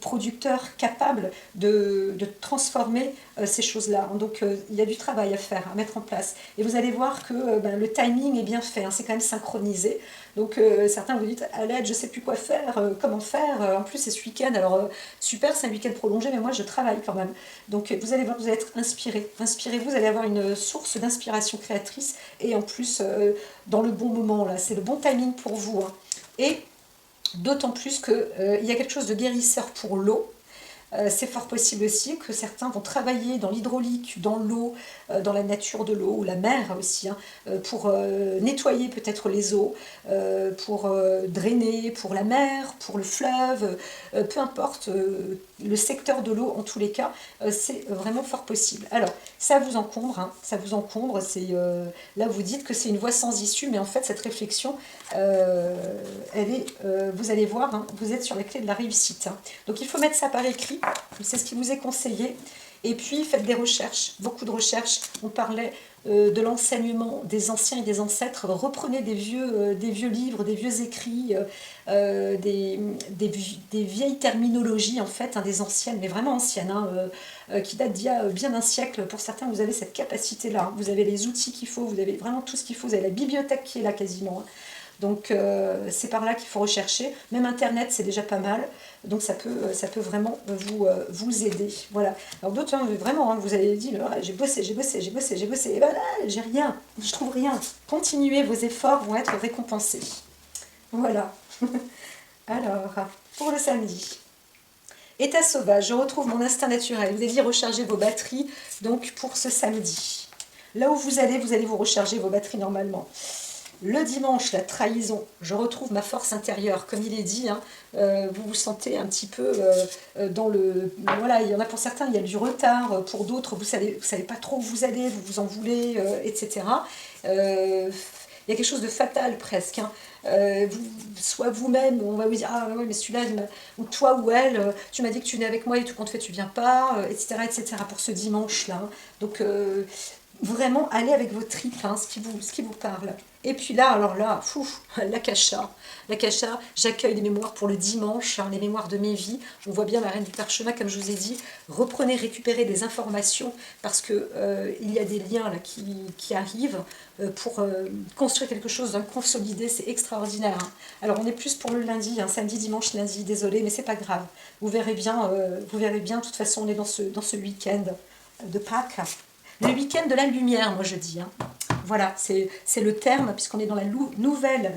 producteur capable de transformer ces choses-là. Donc il y a du travail à faire, à mettre en place. Et vous allez voir que le timing est bien fait, hein, c'est quand même synchronisé. Donc certains vous dites, à l'aide, je sais plus quoi faire, comment faire. En plus c'est ce week-end, alors super, c'est un week-end prolongé, mais moi je travaille quand même. Donc vous allez voir, vous allez être inspiré. Inspirez-vous, vous allez avoir une source d'inspiration créatrice, et en plus dans le bon moment, là, c'est le bon timing pour vous. Hein. Et d'autant plus qu'il y a quelque chose de guérisseur pour l'eau. C'est fort possible aussi que certains vont travailler dans l'hydraulique, dans l'eau, dans la nature de l'eau, ou la mer aussi, hein, pour nettoyer peut-être les eaux, pour drainer pour la mer, pour le fleuve, peu importe, le secteur de l'eau en tous les cas, c'est vraiment fort possible. Alors, ça vous encombre, hein, ça vous encombre, là vous dites que c'est une voie sans issue, mais en fait cette réflexion, vous allez voir, hein, vous êtes sur la clé de la réussite. Hein. Donc il faut mettre ça par écrit, c'est ce qui vous est conseillé. Et puis faites des recherches, beaucoup de recherches. On parlait de l'enseignement des anciens et des ancêtres. Reprenez des vieux livres, des vieux écrits, des vieilles terminologies en fait, hein, des anciennes, mais vraiment anciennes, hein, qui datent d'il y a bien un siècle. Pour certains, vous avez cette capacité-là. Hein. Vous avez les outils qu'il faut, vous avez vraiment tout ce qu'il faut. Vous avez la bibliothèque qui est là quasiment. Hein. Donc c'est par là qu'il faut rechercher. Même Internet, c'est déjà pas mal. Donc ça peut vraiment vous aider. Voilà. Alors d'autres, hein, vraiment, hein, vous avez dit, j'ai bossé, et ben là, j'ai rien, je trouve rien. Continuez, vos efforts vont être récompensés. Voilà. Alors, pour le samedi. État sauvage, je retrouve mon instinct naturel. Vous avez dit recharger vos batteries, donc pour ce samedi. Là où vous allez vous recharger vos batteries normalement. Le dimanche, la trahison, je retrouve ma force intérieure, comme il est dit, hein, vous vous sentez un petit peu dans le... Voilà, il y en a pour certains, il y a du retard, pour d'autres, vous savez pas trop où vous allez, vous vous en voulez, etc. Il y a quelque chose de fatal presque. Hein. Soit vous-même, on va vous dire, ah ouais, mais celui-là, ou toi ou elle, tu m'as dit que tu venais avec moi et tout compte fait, tu viens pas, etc., etc., pour ce dimanche-là. Hein. Donc, vraiment, allez avec vos tripes, hein, ce qui vous parle. Et puis là, alors là, l'akasha. L'akasha, j'accueille les mémoires pour le dimanche, hein, les mémoires de mes vies. On voit bien la reine du parchemin, comme je vous ai dit. Reprenez, récupérez des informations, parce que il y a des liens là, qui arrivent pour construire quelque chose d'un consolidé. C'est extraordinaire. Hein. Alors, on est plus pour le lundi, hein, samedi, dimanche, lundi, désolé, mais c'est pas grave. Vous verrez bien, de toute façon, on est dans ce week-end de Pâques. Le week-end de la lumière, moi je dis. Hein. Voilà, c'est le terme, puisqu'on est dans la nouvelle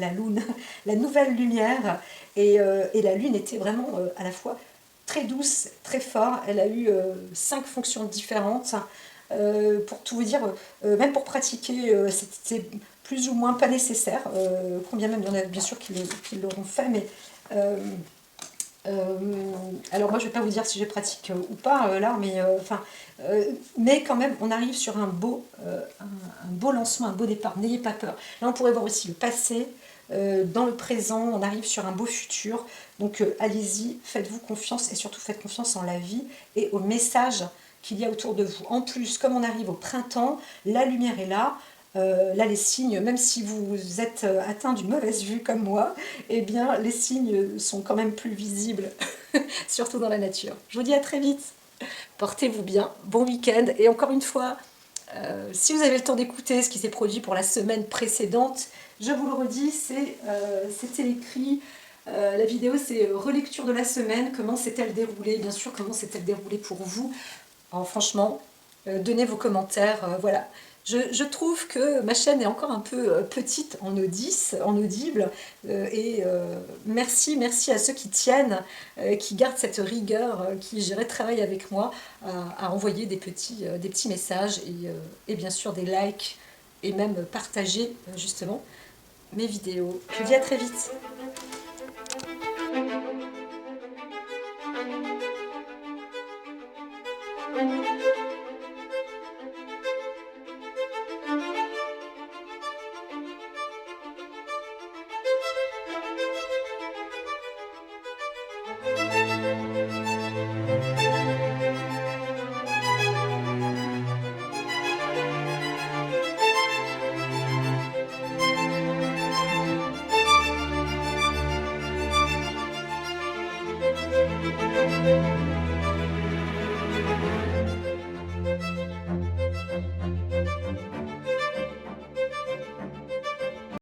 lumière. Et la lune était vraiment à la fois très douce, très fort. Elle a eu 5 fonctions différentes. Pour tout vous dire, même pour pratiquer, c'était plus ou moins pas nécessaire. Combien même, il y en a bien sûr qui l'auront fait, mais alors moi je vais pas vous dire si je pratique ou pas là, mais quand même on arrive sur un beau lancement, un beau départ. N'ayez pas peur. Là on pourrait voir aussi le passé, dans le présent, on arrive sur un beau futur. Donc allez-y, faites-vous confiance et surtout faites confiance en la vie et au message qu'il y a autour de vous. En plus, comme on arrive au printemps, la lumière est là. Là, les signes, même si vous êtes atteint d'une mauvaise vue comme moi, eh bien, les signes sont quand même plus visibles, surtout dans la nature. Je vous dis à très vite. Portez-vous bien, bon week-end. Et encore une fois, si vous avez le temps d'écouter ce qui s'est produit pour la semaine précédente, je vous le redis, c'était écrit. La vidéo, c'est relecture de la semaine. Comment s'est-elle déroulée? Bien sûr, comment s'est-elle déroulée pour vous? Alors, franchement, donnez vos commentaires. Voilà. Je trouve que ma chaîne est encore un peu petite en audible. Merci à ceux qui tiennent, qui gardent cette rigueur, qui, je dirais, travaillent avec moi à envoyer des petits messages et bien sûr des likes et même partager justement mes vidéos. Je vous dis à très vite.